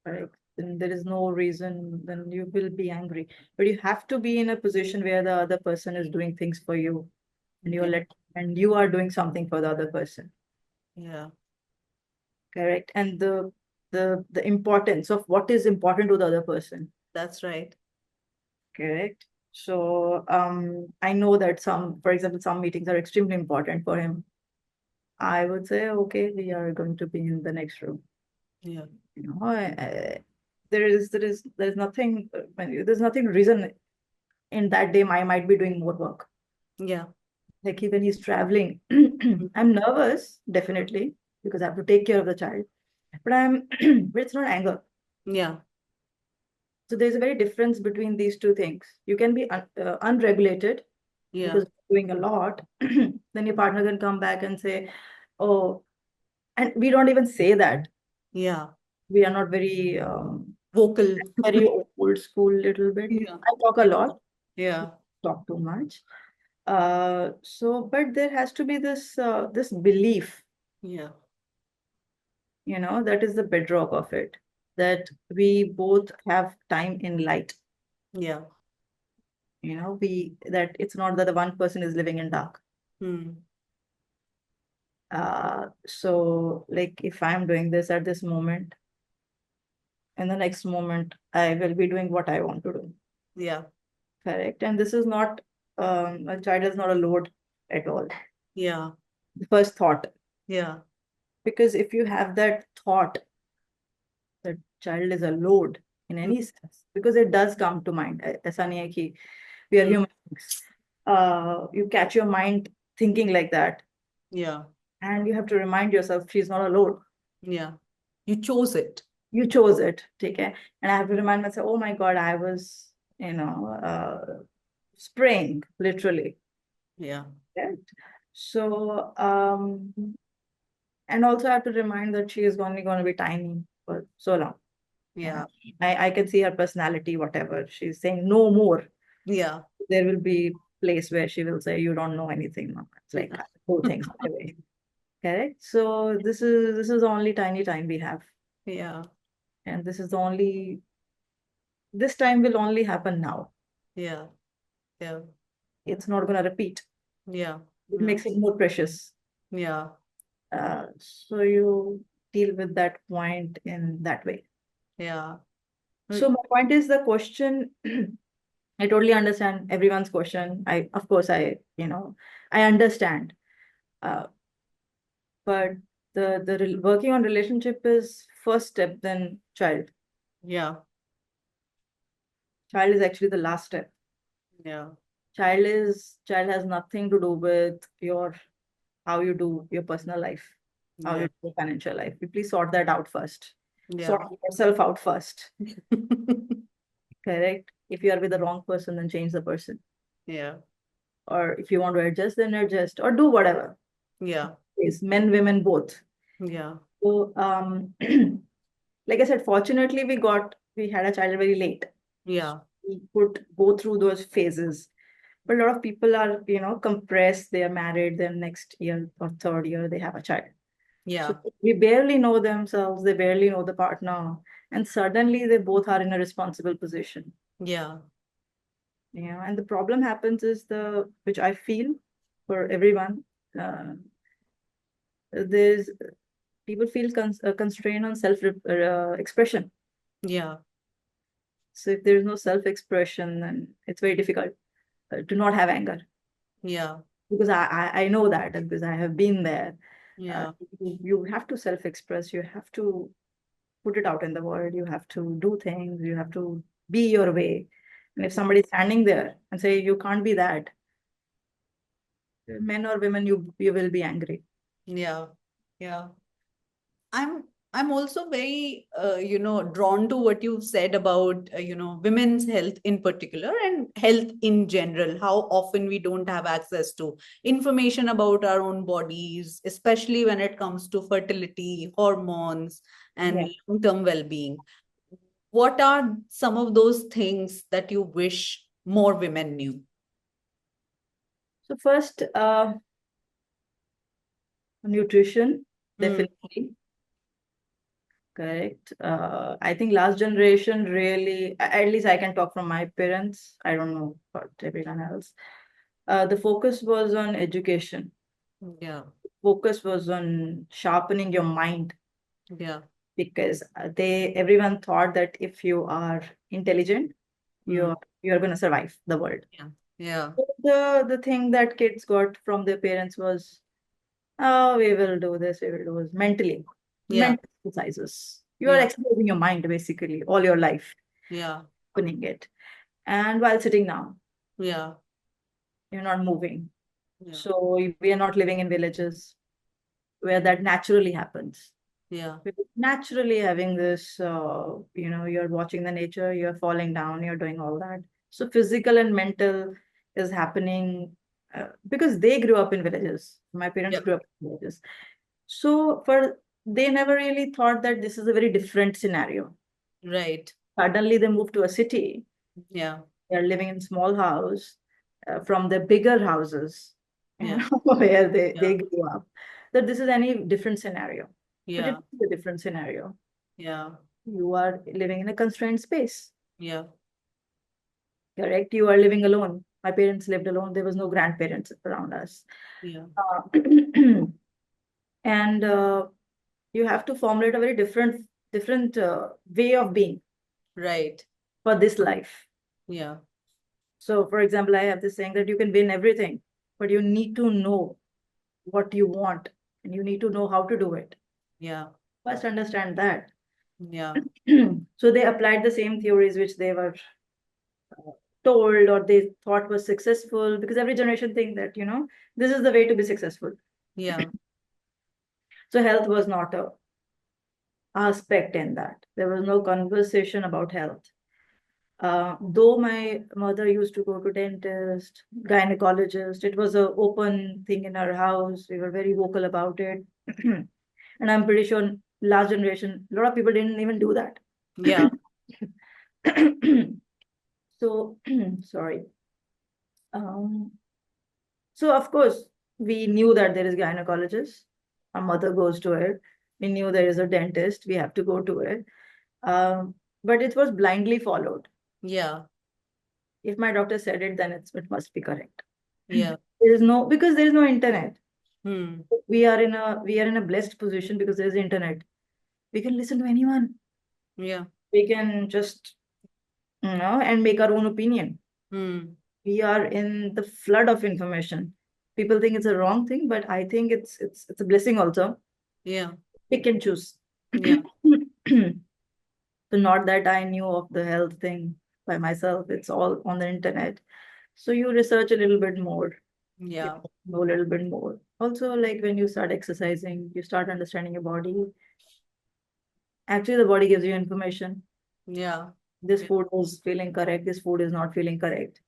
right? Then there is no reason, then you will be angry. But you have to be in a position where the other person is doing things for you and Yeah. and you are doing something for the other person, Yeah. correct? And the importance of what is important to the other person, That's right. correct? So I know that for example, some meetings are extremely important for him. I would say, okay, we are going to be in the next room. Yeah. There is nothing there's nothing reason in that day I might be doing more work. Yeah. Like even he's traveling, Hmm. I'm nervous, definitely, because I have to take care of the child. But but it's not anger. Yeah. So there's a very difference between these two things. You can be unregulated Yeah. because you're doing a lot. Then your partner can come back and say, "Oh," and we don't even say that. Yeah. We are not very Vocal. very old school little bit. Yeah. I talk a lot, Yeah. talk too much. But there has to be this belief, Yeah. that is the bedrock of it, that we both have time in light. Yeah. We that it's not that the one person is living in dark. Hmm. So like if I'm doing this at this moment, in the next moment, I will be doing what I want to do. Yeah. Correct. And this is not a child is not a load at all. Yeah. The first thought. Yeah. Because if you have that thought that child is a load in Hmm. any sense, because it does come to mind. ऐसा नहीं है कि we are Hmm. human beings. You catch your mind thinking like that, Yeah. and you have to remind yourself she's not a load. Yeah. You chose it. You chose it, take care. And I have to remind myself, oh my God, I was spraying, literally. Yeah. Right? So, and also I have to remind that she is only going to be tiny for so long. Yeah. I can see her personality, whatever. She's saying no more. Yeah. There will be place where she will say, you don't know anything, Mama. It's like, Yeah. whole things my way. Correct. So this is the only tiny time we have. Yeah. And this time will only happen now. Yeah. Yeah. It's not gonna repeat. Yeah. It Yeah. makes it more precious. Yeah. So you deal with that point in that way. Yeah. So my point is the question, I totally understand everyone's question. Of course, I understand. Uh, but working on relationship is first step, then child. Yeah. Child is actually the last step. Yeah. Child has nothing to do with how you do your personal life, how you Yeah. do your financial life. You please sort that out first. Sort Yeah. yourself out first. Correct. If you are with the wrong person, then change the person. Yeah. Or if you want to adjust, then adjust or do whatever. Yeah. Is men, women, both. Yeah. So, like I said, fortunately, we had a child very late. Yeah. We could go through those phases. But a lot of people are, compressed. They are married. Then next year or third year, they have a child. So Yeah. we barely know themselves. They barely know the partner, and suddenly they both are in a responsible position. Yeah. And the problem happens is which I feel for everyone. There's People feel constrained on self expression. Yeah. So if there's no self expression, then it's very difficult to not have anger. Yeah. Because I know that, and because I have been there. Uh, Yeah. you have to self express. You have to put it out in the world. You have to do things. You have to be your way. And if somebody's standing there and say you can't be that, men or women, you will be angry. Yeah. Yeah. I'm I'm also very drawn to what you've said about women's health in particular and health in general. How often we don't have access to information about our own bodies, especially when it comes to fertility, hormones, Yeah. and long-term well-being. What are some of those things that you wish more women knew? So first, nutrition, Mm, definitely. Correct. I think last generation really, at least I can talk from my parents. I don't know about everyone else. The focus was on education. yeah, Focus was on sharpening your mind, yeah, because everyone thought that if you are intelligent, mm, you're going to survive the world. yeah, yeah, So the thing that kids got from their parents was, oh, we will do this, we will do this mentally. yeah, Mental exercises. You are yeah, exercising your mind basically all your life, yeah, opening it. And while sitting down, yeah, you're not moving. yeah, So we are not living in villages where that naturally happens. yeah, We're naturally having this, you're watching the nature, you're falling down, you're doing all that. So physical and mental is happening because they grew up in villages. My parents yeah, grew up in villages. So they never really thought that this is a very different scenario. right. Suddenly they moved to a city. Yeah, They're living in small house from the bigger houses, yeah, where yeah, they grew up. That this is any different scenario, but yeah, it's a different scenario. yeah, You are living in a constrained space. yeah, Correct. You are living alone. My parents lived alone. There was no grandparents around us. yeah, Uh, and you have to formulate a very different way of being right. for this life. Yeah, So, for example, I have this saying that you can win everything, but you need to know what you want and you need to know how to do it. yeah, First, understand that. yeah, So, they applied the same theories which they were told or they thought was successful, because every generation think that, this is the way to be successful. yeah, So, health was not a aspect in that. There was no conversation about health. Though my mother used to go to dentist, gynecologist, it was an open thing in our house. We were very vocal about it. And I'm pretty sure last generation, a lot of people didn't even do that. Yeah. So, sorry. So of course, we knew that there is gynecologist. Our mother goes to it. We knew there is a dentist. We have to go to it. But it was blindly followed. Yeah. If my doctor said it, then it must be correct. Yeah. There is no, because there is no internet. Hmm. We are in a blessed position because there is internet. We can listen to anyone. Yeah. We can just and make our own opinion. Hmm. We are in the flood of information. People think it's a wrong thing, but I think it's a blessing also. Yeah. Pick and choose. Yeah. So not that I knew of the health thing by myself. It's all on the internet. So you research a little bit more. You Yeah. know a little bit more. Also, like when you start exercising, you start understanding your body. Actually, the body gives you information. Yeah. This food is feeling correct. This food is not feeling correct.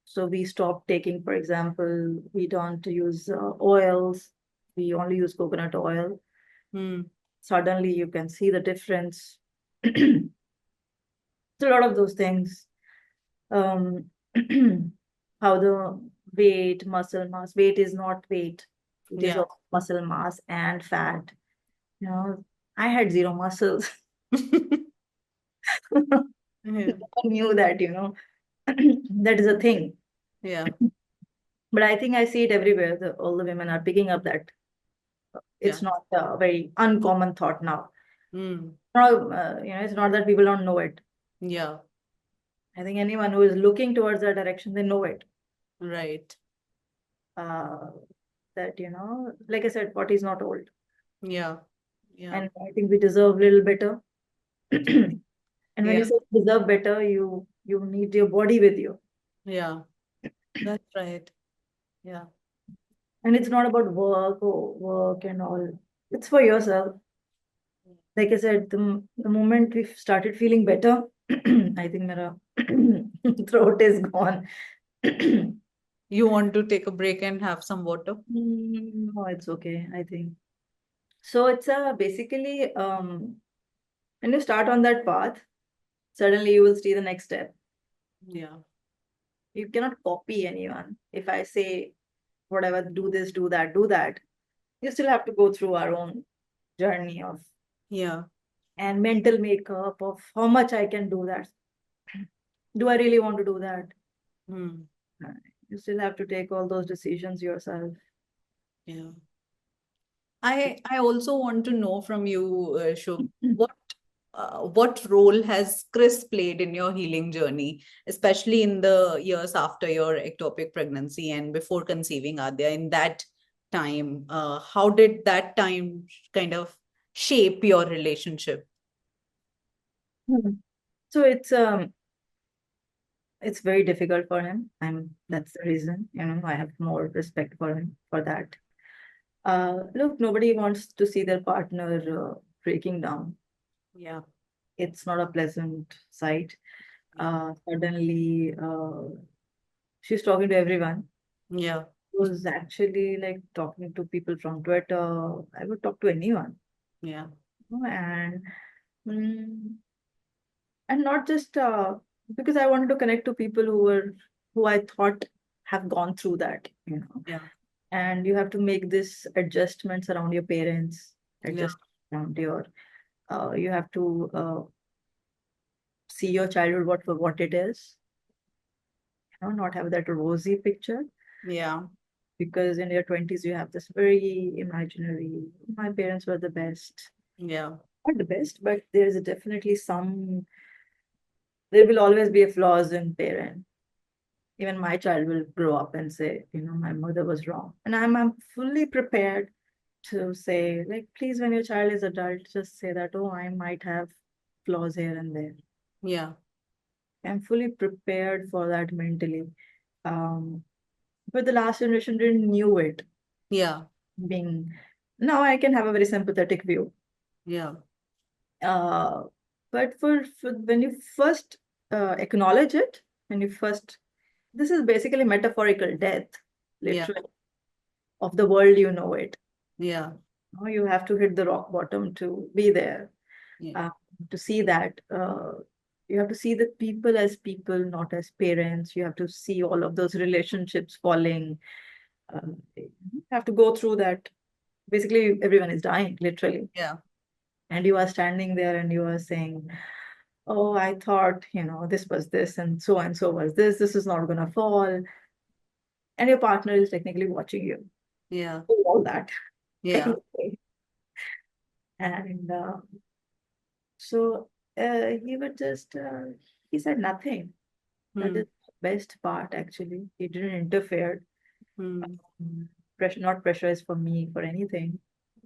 So we stop taking, for example, we don't use oils. We only use coconut oil. Hmm. Suddenly you can see the difference. It's a lot of those things. Um, how the weight, muscle mass, weight is not weight. It is Yeah. all muscle mass and fat. I had zero muscles. Yeah. I knew that, that is a thing. Yeah. But I think I see it everywhere. All the women are picking up that. Yeah. It's not a very uncommon thought now. Hmm. It's not that people don't know it. Yeah. I think anyone who is looking towards that direction, they know it. Right. Uh, that, like I said, 40 is not old. Yeah. Yeah. And I think we deserve a little better. And when you Yeah. say deserve better, you need your body with you. Yeah. That's right. Yeah. And it's not about work and all. It's for yourself. Like I said, the moment we started feeling better, I think my throat is gone. You want to take a break and have some water? No, it's okay, I think. So it's basically when you start on that path, suddenly you will see the next step. Yeah. You cannot copy anyone. If I say whatever, do this, do that, you still have to go through our own journey of Yeah. and mental makeup of how much I can do that. Do I really want to do that? Hmm. You still have to take all those decisions yourself. Yeah. I also want to know from you, Shubh, what role has Chris played in your healing journey, especially in the years after your ectopic pregnancy and before conceiving Adya? In that time, how did that time kind of shape your relationship? Hmm. So it's very difficult for him. That's the reason, I have more respect for him for that. Look, nobody wants to see their partner breaking down. Yeah. It's not a pleasant sight. Yeah. Suddenly, she's talking to everyone. Yeah. Was actually like talking to people from Twitter. I would talk to anyone, Yeah. and mm, not just because I wanted to connect to people who I thought have gone through that. Yeah. And you have to make this adjustments around your parents, Yeah. adjust around your. You have to see your childhood what it is. Not have that rosy picture Yeah. because in your 20s you have this very imaginary. My parents were the best, Yeah. not the best, but there is definitely there will always be a flaws in parent. Even my child will grow up and say, my mother was wrong. And I'm fully prepared to say, like, please, when your child is adult, just say that, oh, I might have flaws here and there. Yeah. I'm fully prepared for that mentally. Um, but the last generation didn't knew it. Yeah. Being now I can have a very sympathetic view. Yeah. Uh, but for when you first acknowledge it, and you first, this is basically metaphorical death, Yeah. literally, of the world you know it. Yeah. You have to hit the rock bottom to be there, Yeah. to see that. You have to see the people as people, not as parents. You have to see all of those relationships falling. You have to go through that. Basically, everyone is dying, literally. Yeah. And you are standing there and you are saying, oh, I thought, this was this and so was this. This is not going to fall. And your partner is technically watching you Yeah. do all that. Yeah. And so he said nothing. That Hmm. is the best part, actually. He didn't interfere. Hmm. Pressure, not pressurize for me for anything,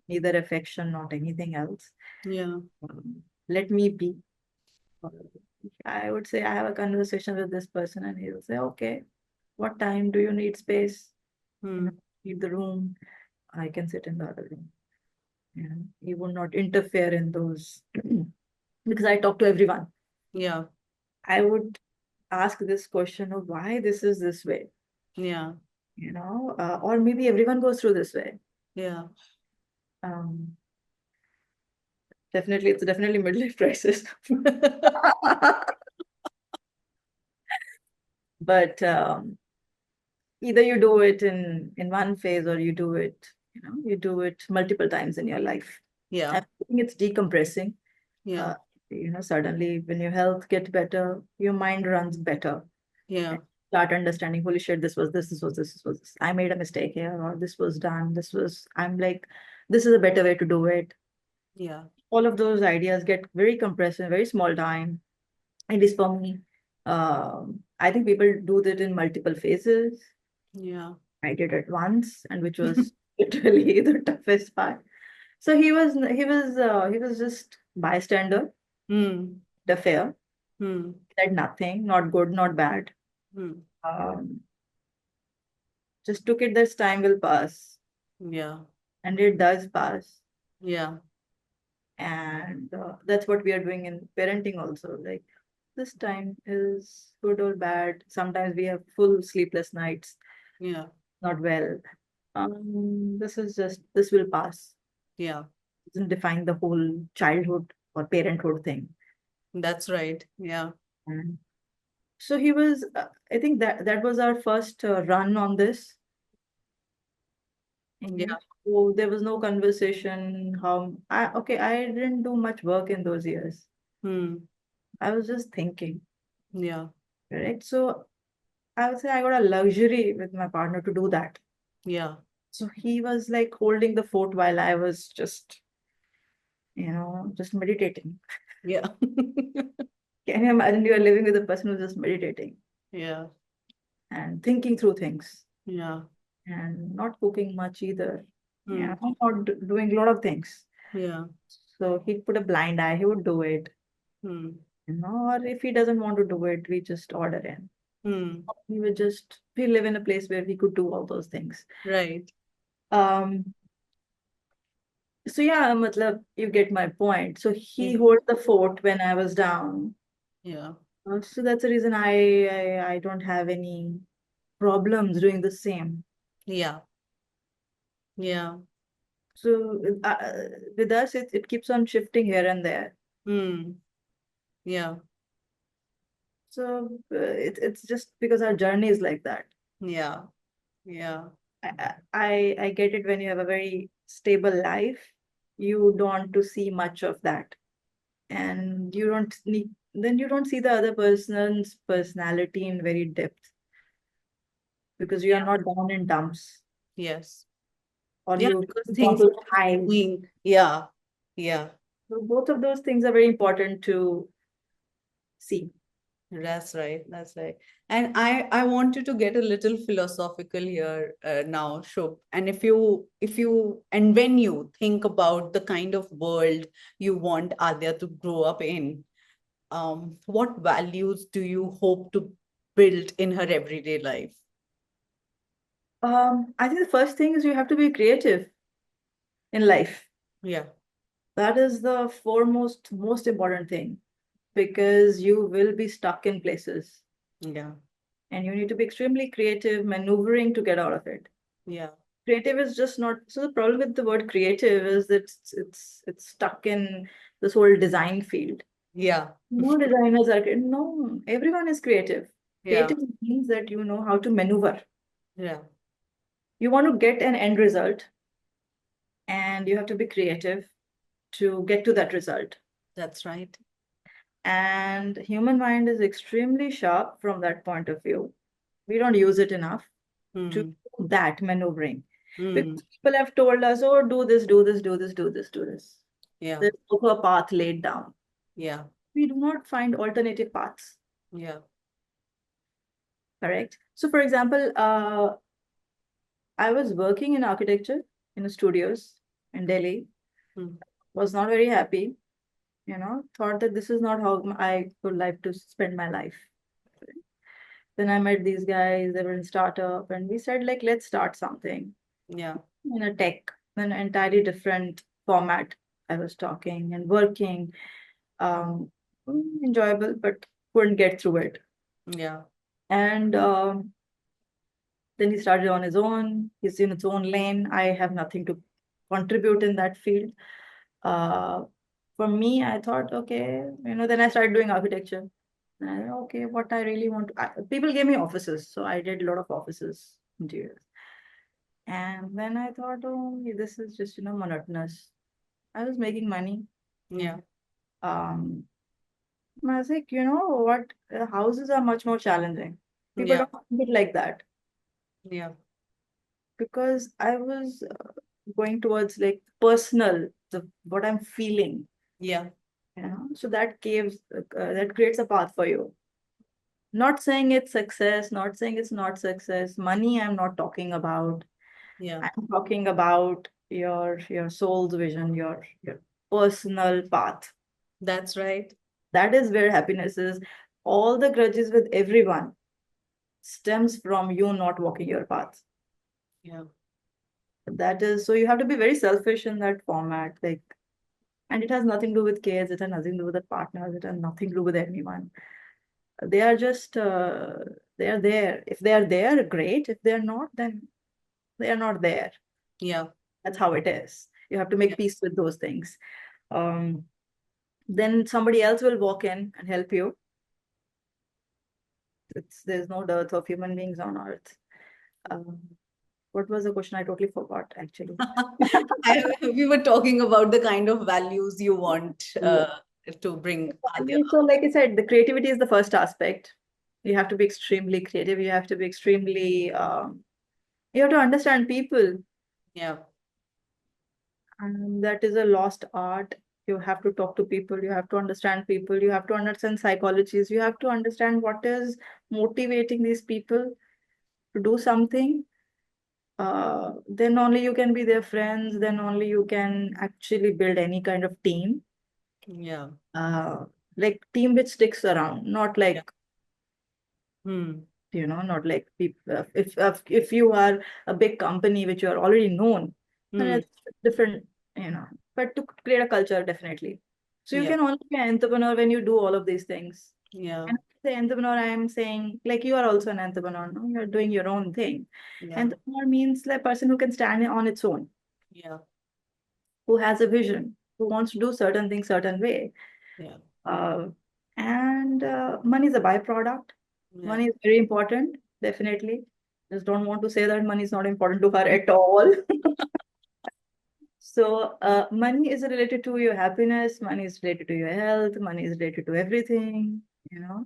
neither affection, not anything else. Yeah. Let me be. I would say I have a conversation with this person, and he'll say, okay, what time do you need space? Hmm. Leave the room. I can sit in the other room. He would not interfere in those because I talk to everyone. Yeah. I would ask this question of why this is this way, Yeah. or maybe everyone goes through this way. Yeah. Um, it's definitely midlife crisis. But either you do it in one phase or you do it multiple times in your life. Yeah. I think it's decompressing. Yeah. Uh, Suddenly when your health gets better, your mind runs better. Yeah. And start understanding, holy shit, this was this, this was this, this was this. I made a mistake here, or this was done. I'm like, this is a better way to do it. Yeah. All of those ideas get very compressed in a very small time. At least for me. I think people do that in multiple phases. Yeah. I did it once, and which was literally the toughest part. So he was just bystander, Hmm. the fair. Hmm. Said nothing, not good, not bad. Hmm. Um, just took it this time will pass, Yeah. and it does pass. Yeah. And that's what we are doing in parenting also. Like, this time is good or bad. Sometimes we have full sleepless nights, Yeah. not well. This will pass. Yeah. Doesn't define the whole childhood or parenthood thing. That's right. Yeah. And so he was, I think that was our first run on this. Yeah. And so there was no conversation. I didn't do much work in those years. Hmm. I was just thinking, Yeah. right? So I would say I got a luxury with my partner to do that. Yeah. So he was like holding the fort while I was just meditating. Yeah. Can you imagine you are living with a person who's just meditating Yeah. and thinking through things Yeah. and not cooking much either? Hmm. Not doing a lot of things. Yeah. So he'd put a blind eye, he would do it. Hmm. Or if he doesn't want to do it, we just order in. Hmm. We live in a place where we could do all those things. Right. Um, so yeah, matlab, you get my point. So he Yeah. held the fort when I was down. Yeah. So that's the reason I don't have any problems doing the same. Yeah. Yeah. So with us, it keeps on shifting here and there. Hmm. Yeah. So it's just because our journey is like that. Yeah. Yeah. I get it when you have a very stable life, you don't want to see much of that, and you don't see the other person's personality in very depth because you are Yeah. not down in dumps Yes. or Yeah. you Because want things to are hide. moving. Yeah. Yeah. So both of those things are very important to see. That's right. That's right. And I wanted to get a little philosophical here now, Shubh. And and when you think about the kind of world you want Adya to grow up in, what values do you hope to build in her everyday life? I think the first thing is you have to be creative in life. Yeah. That is the foremost, most important thing. because you will be stuck in places Yeah. and you need to be extremely creative, maneuvering to get out of it. Yeah. Creative is just not, so the problem with the word creative is that it's stuck in this whole design field. Yeah. No designers are creative. No, everyone is creative. Yeah. Creative means that you know how to maneuver. Yeah. You want to get an end result, and you have to be creative to get to that result. That's right. And human mind is extremely sharp from that point of view. We don't use it enough to Hmm. do that maneuvering. Hmm. Because people have told us, oh, do this, do this, do this, do this, do this. Yeah. There's also a path laid down. Yeah. We do not find alternative paths, Yeah. correct? So, for example, I was working in architecture in the studios in Delhi, Hmm. was not very happy, you know, thought that this is not how I would like to spend my life. Then I met these guys, they were in startup, and we said, like, let's start something Yeah. in a tech, an entirely different format. I was talking and working, um, enjoyable, but couldn't get through it. Yeah. And then he started on his own. He's in his own lane. I have nothing to contribute in that field. Uh, for me, I thought, okay, you know, then I started doing architecture. And I thought, okay, what I really want to, people gave me offices. So I did a lot of offices interiors. And then I thought, oh, this is just, you know, monotonous. I was making money. Yeah. Um, I was like, you know what? Houses are much more challenging. People Yeah. don't think it like that Yeah. because I was going towards like personal, the what I'm feeling, Yeah. you know. So that gives that creates a path for you. Not saying it's success, not saying it's not success. Money, I'm not talking about. Yeah. I'm talking about your soul's vision, your personal path. That's right. That is where happiness is. All the grudges with everyone stems from you not walking your path. Yeah. That is, so you have to be very selfish in that format. Like, and it has nothing to do with kids, it has nothing to do with the partners, it has nothing to do with anyone. They are just they are there. If they are there, great. If they are not, then they are not there. Yeah. That's how it is. You have to Yeah. make peace with those things. Um, then somebody else will walk in and help you. There's no dearth of human beings on earth. Um, what was the question? I totally forgot actually. We were talking about the kind of values you want to bring Adya So, out. like I said, the creativity is the first aspect. You have to be extremely creative. You have to be extremely, you have to understand people. Yeah. And that is a lost art. You have to talk to people. You have to understand people. You have to understand psychologies. You have to understand what is motivating these people to do something. Then only you can be their friends. Then only you can actually build any kind of team. Yeah. Uh, like team which sticks around, not Yeah. like Hmm. you know, not like people. If you are a big company which you are already known, then Hmm. it's different, you know. But to create a culture, definitely. So you Yeah. can only be an entrepreneur when you do all of these things. Yeah. And the entrepreneur, I am saying, like you are also an entrepreneur, no? You're doing your own thing. Yeah. Entrepreneur means like a person who can stand on its own, Yeah. who has a vision, who wants to do certain things certain way. Yeah. Uh, and money is a byproduct. Yeah. Money is very important, definitely. Just don't want to say that money is not important to her at all. So, money is related to your happiness, money is related to your health, money is related to everything, you know.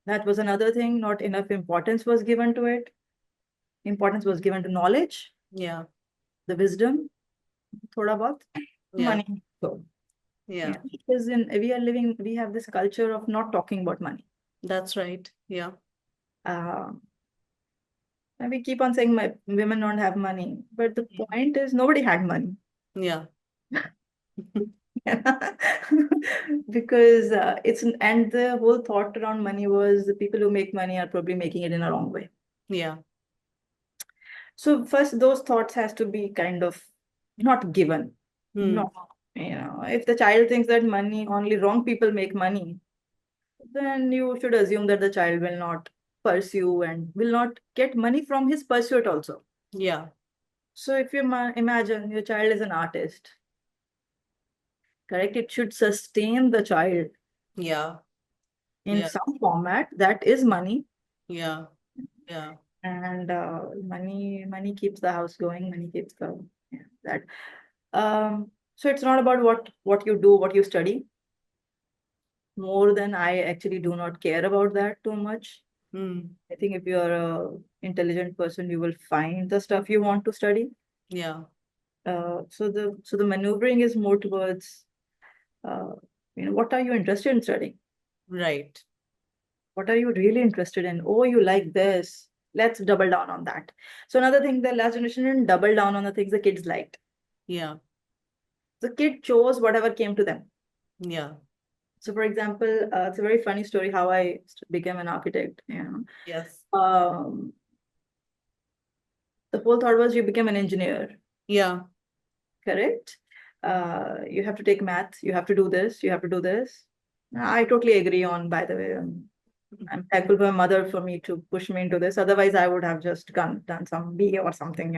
That was another thing, not enough importance was given to it. Importance was given to knowledge, Yeah. the wisdom, thoda bahut, Yeah. money. So, Yeah. yeah, because we are living, we have this culture of not talking about money. That's right. Yeah. Uh, and we keep on saying my women don't have money, but the point is nobody had money. Yeah. Because and the whole thought around money was the people who make money are probably making it in a wrong way. Yeah. So first those thoughts has to be kind of not given. Hmm. No. If the child thinks that money, only wrong people make money, then you should assume that the child will not pursue and will not get money from his pursuit also. Yeah. So if you imagine your child is an artist, correct? It should sustain the child Yeah. in Yeah. some format that is money. Yeah. Yeah. And money keeps the house going, money keeps the that. So it's not about what you do, what you study. More than I actually do not care about that too much. I think if you're a intelligent person, you will find the stuff you want to study. Yeah. So the maneuvering is more towards what are you interested in studying? Right. What are you really interested in? Oh, you like this. Let's double down on that. So another thing, the last generation didn't double down on the things the kids liked. Yeah. The kid chose whatever came to them. Yeah. So, for example, it's a very funny story how I became an architect. Yes. The whole thought was you become an engineer, Yeah. correct? You have to take math, you have to do this, you have to do this. I totally agree on, by the way. I'm thankful for my mother for me to push me into this. Otherwise, I would have just done some BA or something,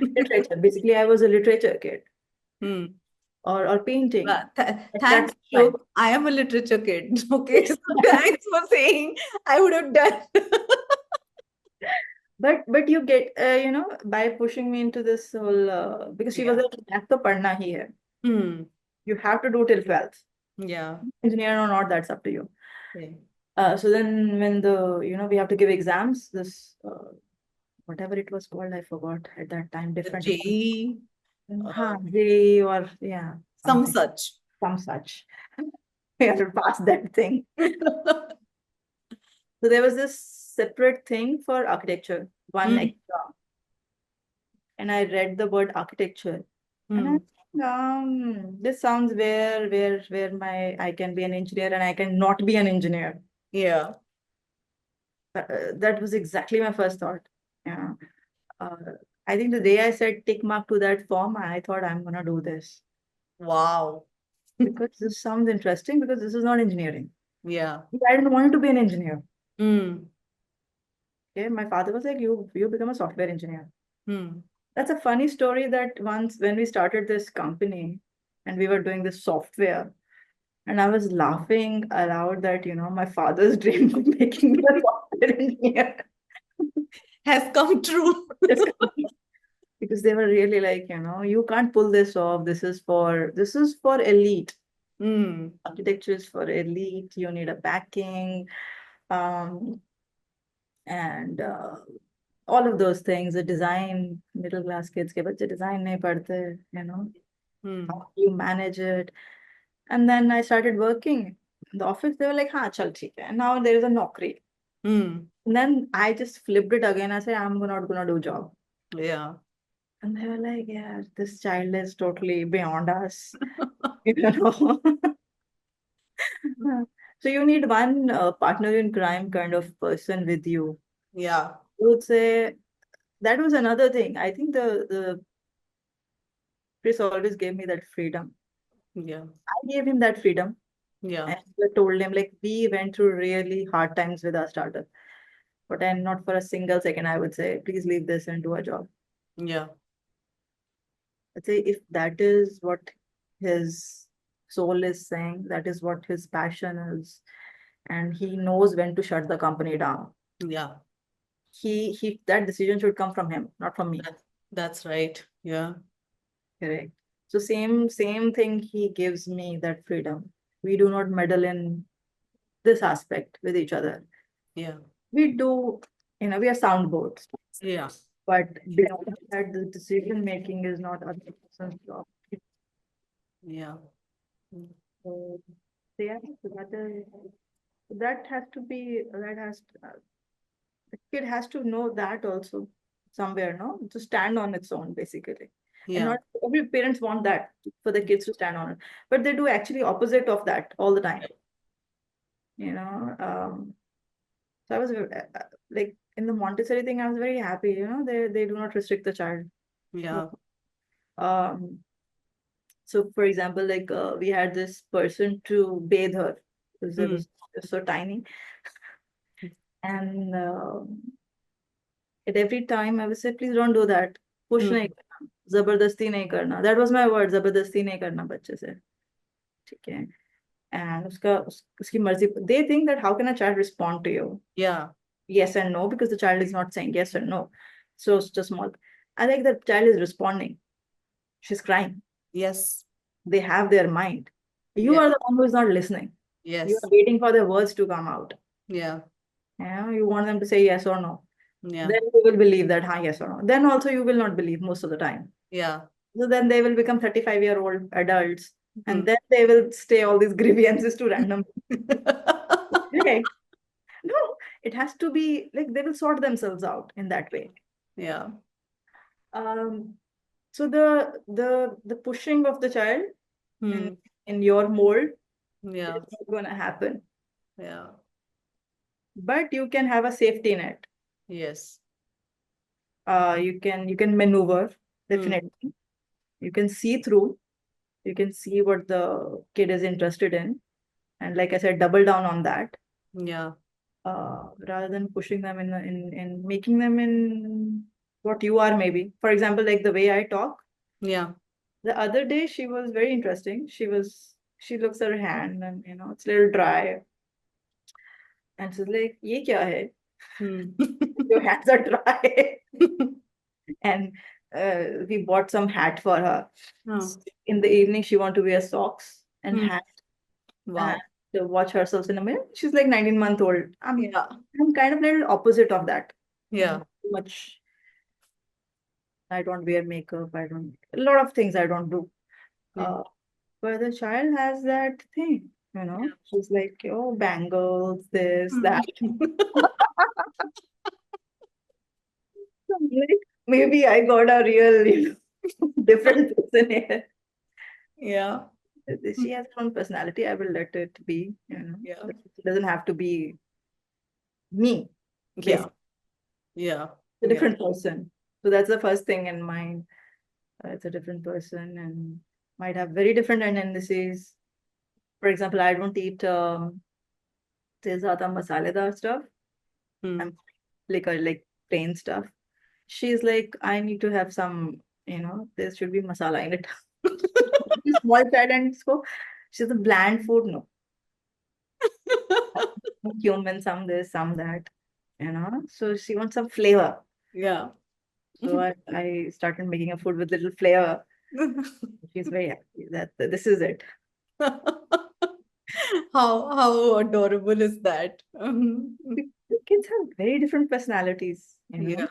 literature. Basically, I was a literature kid or painting. Thanks, That's fine. Shubh. I am a literature kid. Okay. So thanks for saying I would have done. But you get, by pushing me into this whole, because she was Yeah. like, "Math to padna hi hai. You have to do till 12th. Yeah. Engineer or not, that's up to you." Okay. So then when we have to give exams, this, whatever it was called, I forgot at that time, The different. JE, J or yeah, some something, such. some such. We have to pass that thing. So there was this separate thing for architecture, one exam. And I read the word architecture. And I think, this sounds where I can be an engineer and I can not be an engineer. Yeah. That was exactly my first thought. Yeah. Uh, I think the day I said tick mark to that form, I thought I'm gonna do this Wow. because this sounds interesting because this is not engineering. Yeah. I didn't want to be an engineer. Mm. Okay, my father was like, "You become a software engineer." Mm. That's a funny story that once when we started this company and we were doing this software, and I was laughing aloud that, my father's dream of making me a software engineer Has come true. just because they were really like, you can't pull this off. This is for elite. Architecture is for elite. You need a backing, um, and all of those things. The design, middle class kids ke bacche design nahi padhte, how you manage it. And then I started working in the office. They were like, "Ha, chal, theek hai." And now there is a naukri. And then I just flipped it again. I said, "I'm not gonna do job." Yeah. And they were like, "Yeah, this child is totally beyond us." You know. So you need one partner in crime kind of person with you. Yeah. I would say that was another thing. I think the Chris always gave me that freedom. Yeah. I gave him that freedom. Yeah. And I told him, like, we went through really hard times with our startup. But then not for a single second, I would say, please leave this and do a job. Yeah. I'd say if that is what his soul is saying, that is what his passion is, and he knows when to shut the company down. Yeah. He that decision should come from him, not from me. That's right. Yeah. Correct. So same thing, he gives me that freedom. We do not meddle in this aspect with each other. Yeah. We do, we are soundboards. Yeah. But beyond that, the decision making is not other person's job. Yeah. So yeah, so that has to be the kid has to know that also somewhere, no, to stand on its own basically. And Yeah. not every parents want that for the kids to stand on it, but they do actually opposite of that all the time. You know, so I was like in the Montessori thing, I was very happy. They do not restrict the child. Yeah. Um, So, for example, like we had this person to bathe her because it was so tiny. And at every time I would say, please don't do that. Push nahi karna. Zabardasti nahi karna. That was my word. Zabardasti nahi karna बच्चे से. ठीक है. And उसकी मर्जी. They think that how can a child respond to you? Yeah. Yes and no, because the child is not saying yes or no. So it's just small. I think the child is responding. She's crying. Yes. They have their mind. You are the one who is not listening. Yes. You are waiting for their words to come out. Yeah. You want them to say yes or no. Yeah. Then you will believe that, yes or no. Then also you will not believe most of the time. Yeah. So then they will become 35-year-old adults. And then they will stay all these grievances to random. Okay. No, it has to be like they will sort themselves out in that way. Yeah. So the pushing of the child in your mold is not going to happen. Yeah. But you can have a safety net. Yes. You can maneuver, definitely. You can see through. You can see what the kid is interested in. And like I said, double down on that. Yeah. Rather than pushing them in making them in what you are, maybe. For example, like the way I talk. Yeah. The other day she was very interesting. She looks at her hand and it's a little dry. And she's like, "Ye kya hai? Your hands are dry." And we bought some hat for her. In the evening, she want to wear socks and hat. Wow. And to watch herself in a mirror. She's like 19-month old. I'm kind of little opposite of that. Yeah. Too much. I don't wear makeup. A lot of things I don't do. But the child has that thing, She's like, oh, bangles, this, that. Like, maybe I got a real, different person here. Yeah. She has her own personality. I will let it be. Yeah. It doesn't have to be me. Yeah. Yeah. It's a different person. So that's the first thing in mind. It's a different person and might have very different tendencies. For example, I don't eat zyada masaledar stuff. I'm like plain stuff. She's like, I need to have some, there should be masala in it. Small child and so she's a bland food, no. Some cumin, some this, some that, So she wants some flavor. Yeah. So I started making a food with little flavor. She's very happy that this is it. How adorable is that? The kids have very different personalities, Yeah.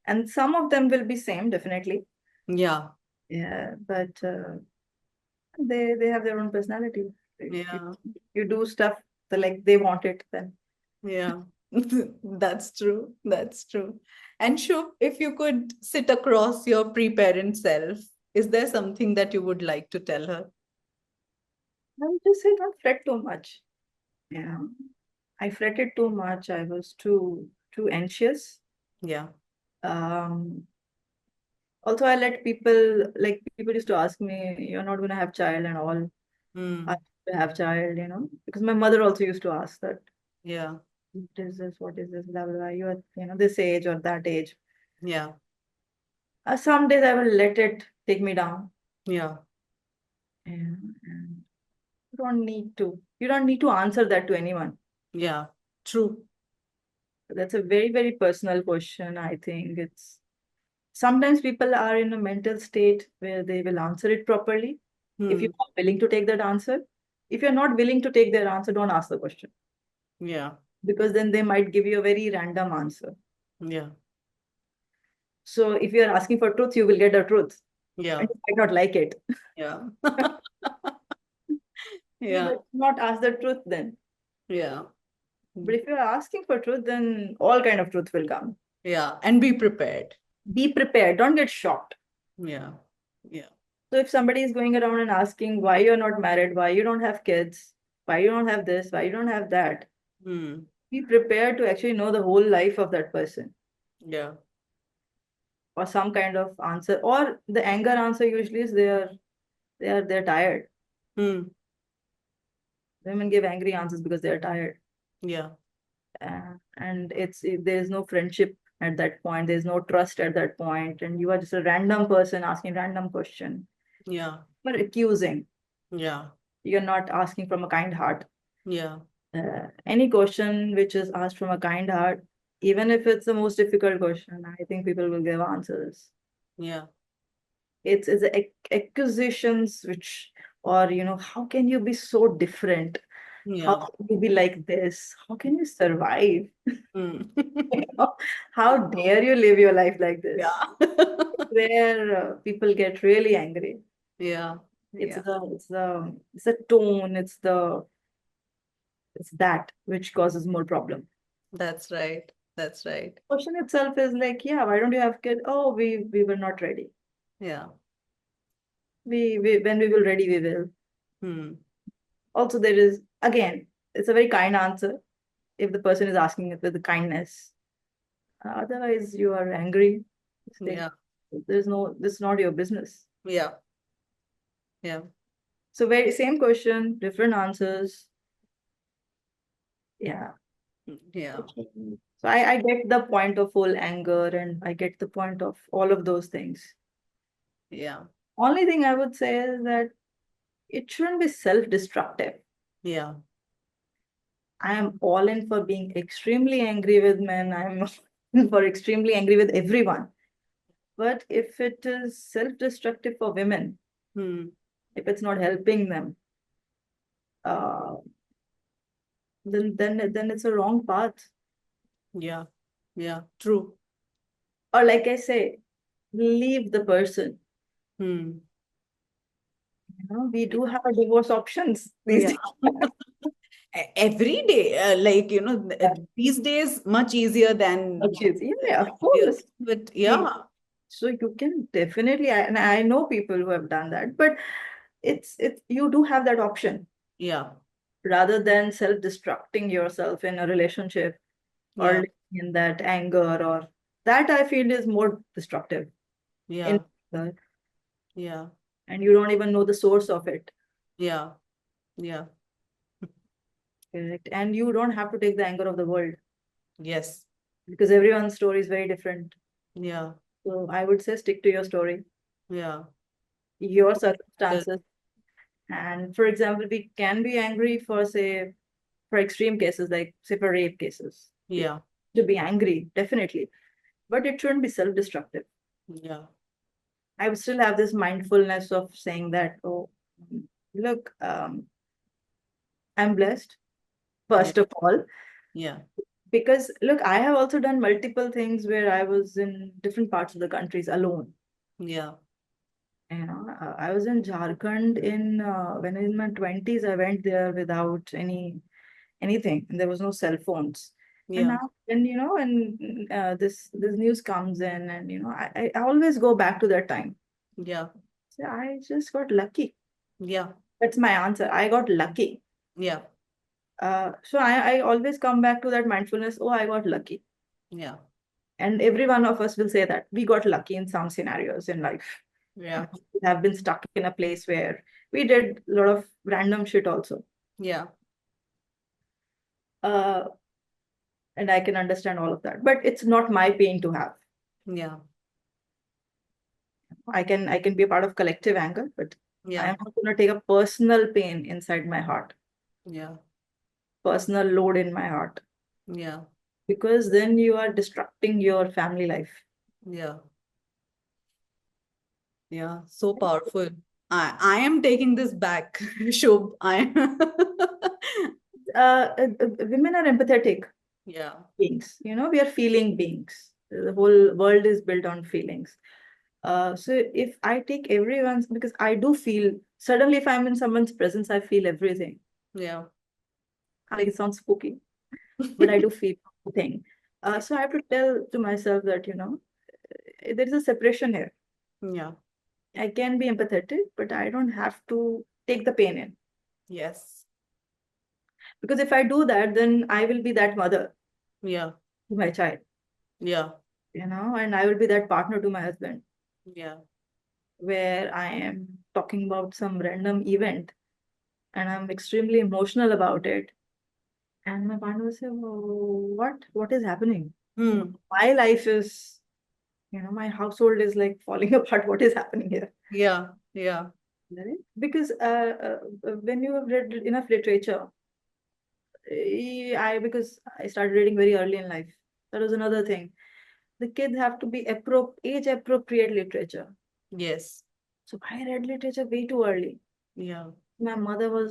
And some of them will be same, definitely. Yeah. Yeah, but they have their own personality. Yeah. You do stuff like they want it, then. Yeah. That's true. That's true. And Shubh, if you could sit across your pre-parent self, is there something that you would like to tell her? I would just say don't fret too much. Yeah. I fretted too much. I was too anxious. Yeah. Also, I let people used to ask me, you're not going to have child and all. I have child, because my mother also used to ask that. Yeah. What is this, blah, blah, blah. You are, this age or that age. Yeah. Some days I will let it take me down. Yeah. And you don't need to. You don't need to answer that to anyone. Yeah. True. That's a very, very personal question. I think sometimes people are in a mental state where they will answer it properly. If you're not willing to take that answer, if you're not willing to take their answer, don't ask the question. Yeah. Because then they might give you a very random answer. Yeah. So if you're asking for truth, you will get the truth. Yeah. And you might not like it. Yeah. Yeah. But not ask the truth then. Yeah. But if you're asking for truth, then all kind of truth will come. Yeah. And be prepared. Be prepared. Don't get shocked. Yeah. Yeah. So if somebody is going around and asking why you're not married, why you don't have kids, why you don't have this, why you don't have that, be prepared to actually know the whole life of that person. Yeah. or some kind of answer. Or the anger answer usually is they're tired. Women give angry answers because they're tired. Yeah. And there's no friendship at that point, there's no trust at that point, and you are just a random person asking random question. Yeah. But accusing. Yeah. You're not asking from a kind heart. Yeah. Any question which is asked from a kind heart, even if it's the most difficult question, I think people will give answers. Yeah. It's the accusations which, or how can you be so different? How Yeah. can you be like this? How can you survive? Mm. How dare you live your life like this? Yeah. Where people get really angry. Yeah. It's Yeah. the tone, it's that which causes more problem. That's right. That's right. Question itself is like, yeah, why don't you have kid? Oh, we were not ready. Yeah. We when we will ready, we will. Hmm. Also, there is, again, it's a very kind answer if the person is asking it with kindness. Otherwise, you are angry. It's like, Yeah. this is not your business. Yeah. Yeah. So very same question, different answers. Yeah. Yeah. So I get the point of whole anger, and I get the point of all of those things. Yeah. Only thing I would say is that it shouldn't be self-destructive. Yeah. I am all in for being extremely angry with men. I'm for extremely angry with everyone. But if it is self-destructive for women, Hmm. if it's not helping them, uh, then it's a wrong path. Yeah. Yeah. True. Or like I say, leave the person. Hmm. We do have divorce options these Yeah. days. Every day, these days, much easier than Yeah, of earlier. course. But yeah. So you can definitely, and I know people who have done that, but it's you do have that option Yeah. rather than self-destructing yourself in a relationship or Yeah. living in that anger, or that I feel is more destructive in Yeah. Yeah. and you don't even know the source of it. Yeah. Yeah. Correct. And you don't have to take the anger of the world Yes. because everyone's story is very different. Yeah. So I would say stick to your story, Yeah. your Good. circumstances. And for example, we can be angry for, say, for extreme cases, like say for rape cases. Yeah. To be angry, definitely. But it shouldn't be self-destructive. Yeah. I would still have this mindfulness of saying that, oh, look, I'm blessed, Yeah. first of all. Yeah. Because look, I have also done multiple things where I was in different parts of the countries alone. Yeah. I was in Jharkhand when in my 20s. I went there without anything. And there was no cell phones. And Yeah. now, when this news comes in, and I always go back to that time. Yeah. So I just got lucky. Yeah. That's my answer. I got lucky. Yeah. So I always come back to that mindfulness. Oh, I got lucky. Yeah. And every one of us will say that we got lucky in some scenarios in life. Yeah. We have been stuck in a place where we did a lot of random shit also. Yeah. Uh, and I can understand all of that. But it's not my pain to have. Yeah. I can be a part of collective anger, but I Yeah. am not going to take a personal pain inside my heart, Yeah. personal load in my heart, Yeah. because then you are disrupting your family life. Yeah. Yeah. So powerful. I am taking this back, Shubh. Women are empathetic Yeah. beings. We are feeling beings. The whole world is built on feelings. So if I take everyone's, because I do feel, suddenly if I'm in someone's presence, I feel everything. Yeah. Like it sounds spooky, but I do feel everything. So I have to tell to myself that, there is a separation here. Yeah. I can be empathetic, but I don't have to take the pain in. Yes. Because if I do that, then I will be that mother Yeah. to my child. Yeah. and I will be that partner to my husband, Yeah. where I am talking about some random event and I'm extremely emotional about it. And my partner will say, "Oh, what is happening? Hmm. My life is, my household is like falling apart. What is happening here?" Yeah. Yeah. Right? Because when you have read enough literature, because I started reading very early in life. That was another thing. The kids have to be age appropriate literature. Yes. So I read literature way too early. Yeah. My mother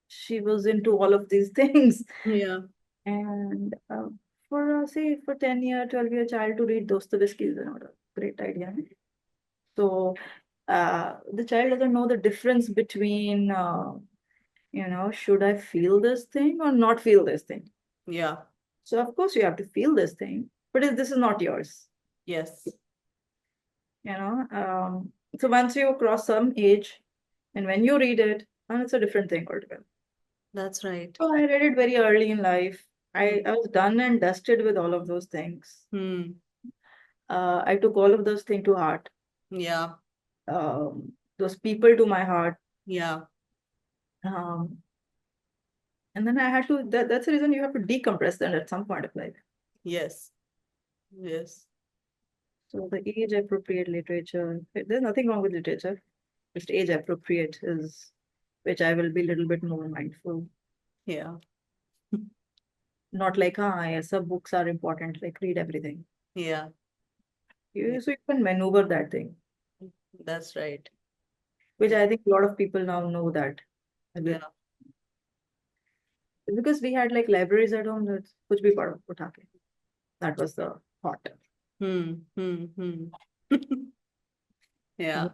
she was into all of these things. Yeah. And for 10-year, 12-year child to read Dostoevsky is not a great idea. So the child doesn't know the difference between, should I feel this thing or not feel this thing? Yeah. So of course you have to feel this thing, but this is not yours, Yes. you know. So once you cross some age, and when you read it, and it's a different thing altogether. That's right. So I read it very early in life. I was done and dusted with all of those things. Hmm. I took all of those things to heart. Yeah. Those people to my heart. Yeah. Um, and then I had to, that's the reason you have to decompress them at some point of life. Yes. Yes. So the age appropriate literature, there's nothing wrong with literature. Just age appropriate is, which I will be a little bit more mindful. Yeah. Not like, yes, some books are important, like read everything. Yeah. So you can maneuver that thing, That's right. which Yeah. I think a lot of people now know that. Yeah. Because we had like libraries at home that कुछ भी पढ़ो उठा के. That was the thought. Hmm. Hmm. Hmm. Yeah.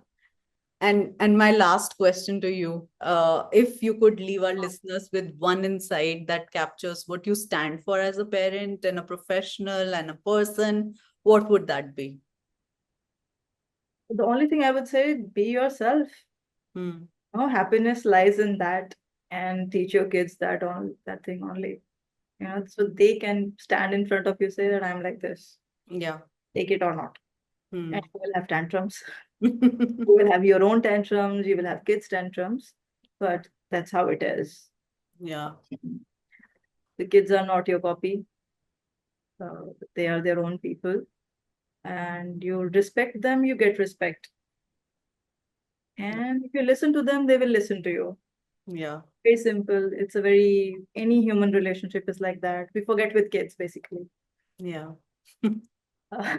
And my last question to you, if you could leave our listeners with one insight that captures what you stand for as a parent and a professional and a person, what would that be? The only thing I would say, be yourself. Hmm. Happiness lies in that, and teach your kids that thing only. So they can stand in front of you, say that I'm like this, Yeah. take it or not. Hmm. And you will have tantrums. You will have your own tantrums, you will have kids' tantrums, but that's how it is. Yeah. The kids are not your copy. They are their own people. And you respect them, you get respect. And if you listen to them, they will listen to you. Yeah. Very simple. Any human relationship is like that. We forget with kids, basically. Yeah. Uh,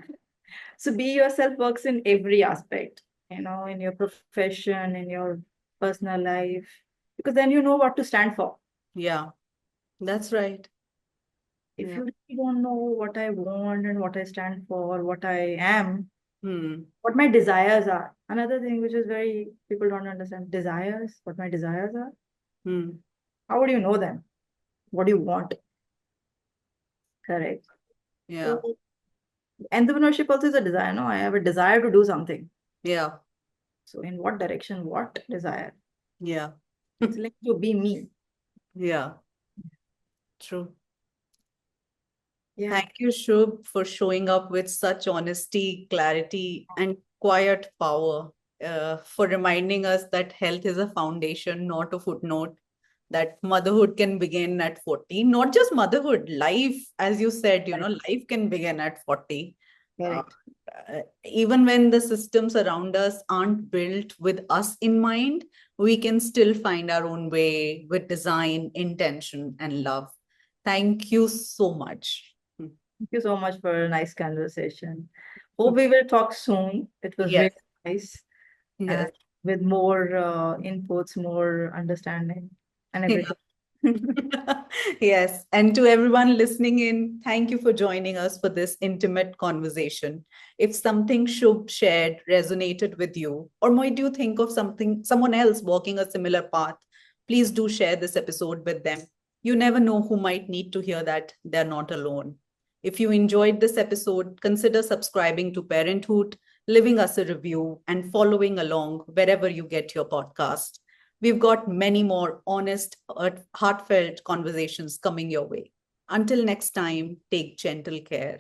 so be yourself works in every aspect, in your profession, in your personal life, because then you know what to stand for. Yeah. That's right. If Yeah. you really don't know what I want and what I stand for, what I am, Hmm. what my desires are. Another thing which is very people don't understand desires, what my desires are. Hmm. How would you know them? What do you want? Correct. Yeah. So entrepreneurship also is a desire. No, I have a desire to do something. Yeah. So in what direction? What desire? Yeah. It's like to be me. Yeah. True. Yeah. Thank you, Shubh, for showing up with such honesty, clarity, and quiet power, for reminding us that health is a foundation, not a footnote, that motherhood can begin at 40. Not just motherhood, life, as you said, Right. life can begin at 40. Uh, Correct. Even when the systems around us aren't built with us in mind, we can still find our own way with design, intention, and love. Thank you so much. Thank you so much for a nice conversation. Hope we will talk soon. It was Yes, really nice. And yes. with more inputs, more understanding and Yeah. everything. Yes. And to everyone listening in, thank you for joining us for this intimate conversation. If something Shubh shared resonated with you, or might you think of someone else walking a similar path, please do share this episode with them. You never know who might need to hear that they're not alone. If you enjoyed this episode, consider subscribing to Parenthood, leaving us a review, and following along wherever you get your podcast. We've got many more honest, heartfelt conversations coming your way. Until next time, take gentle care.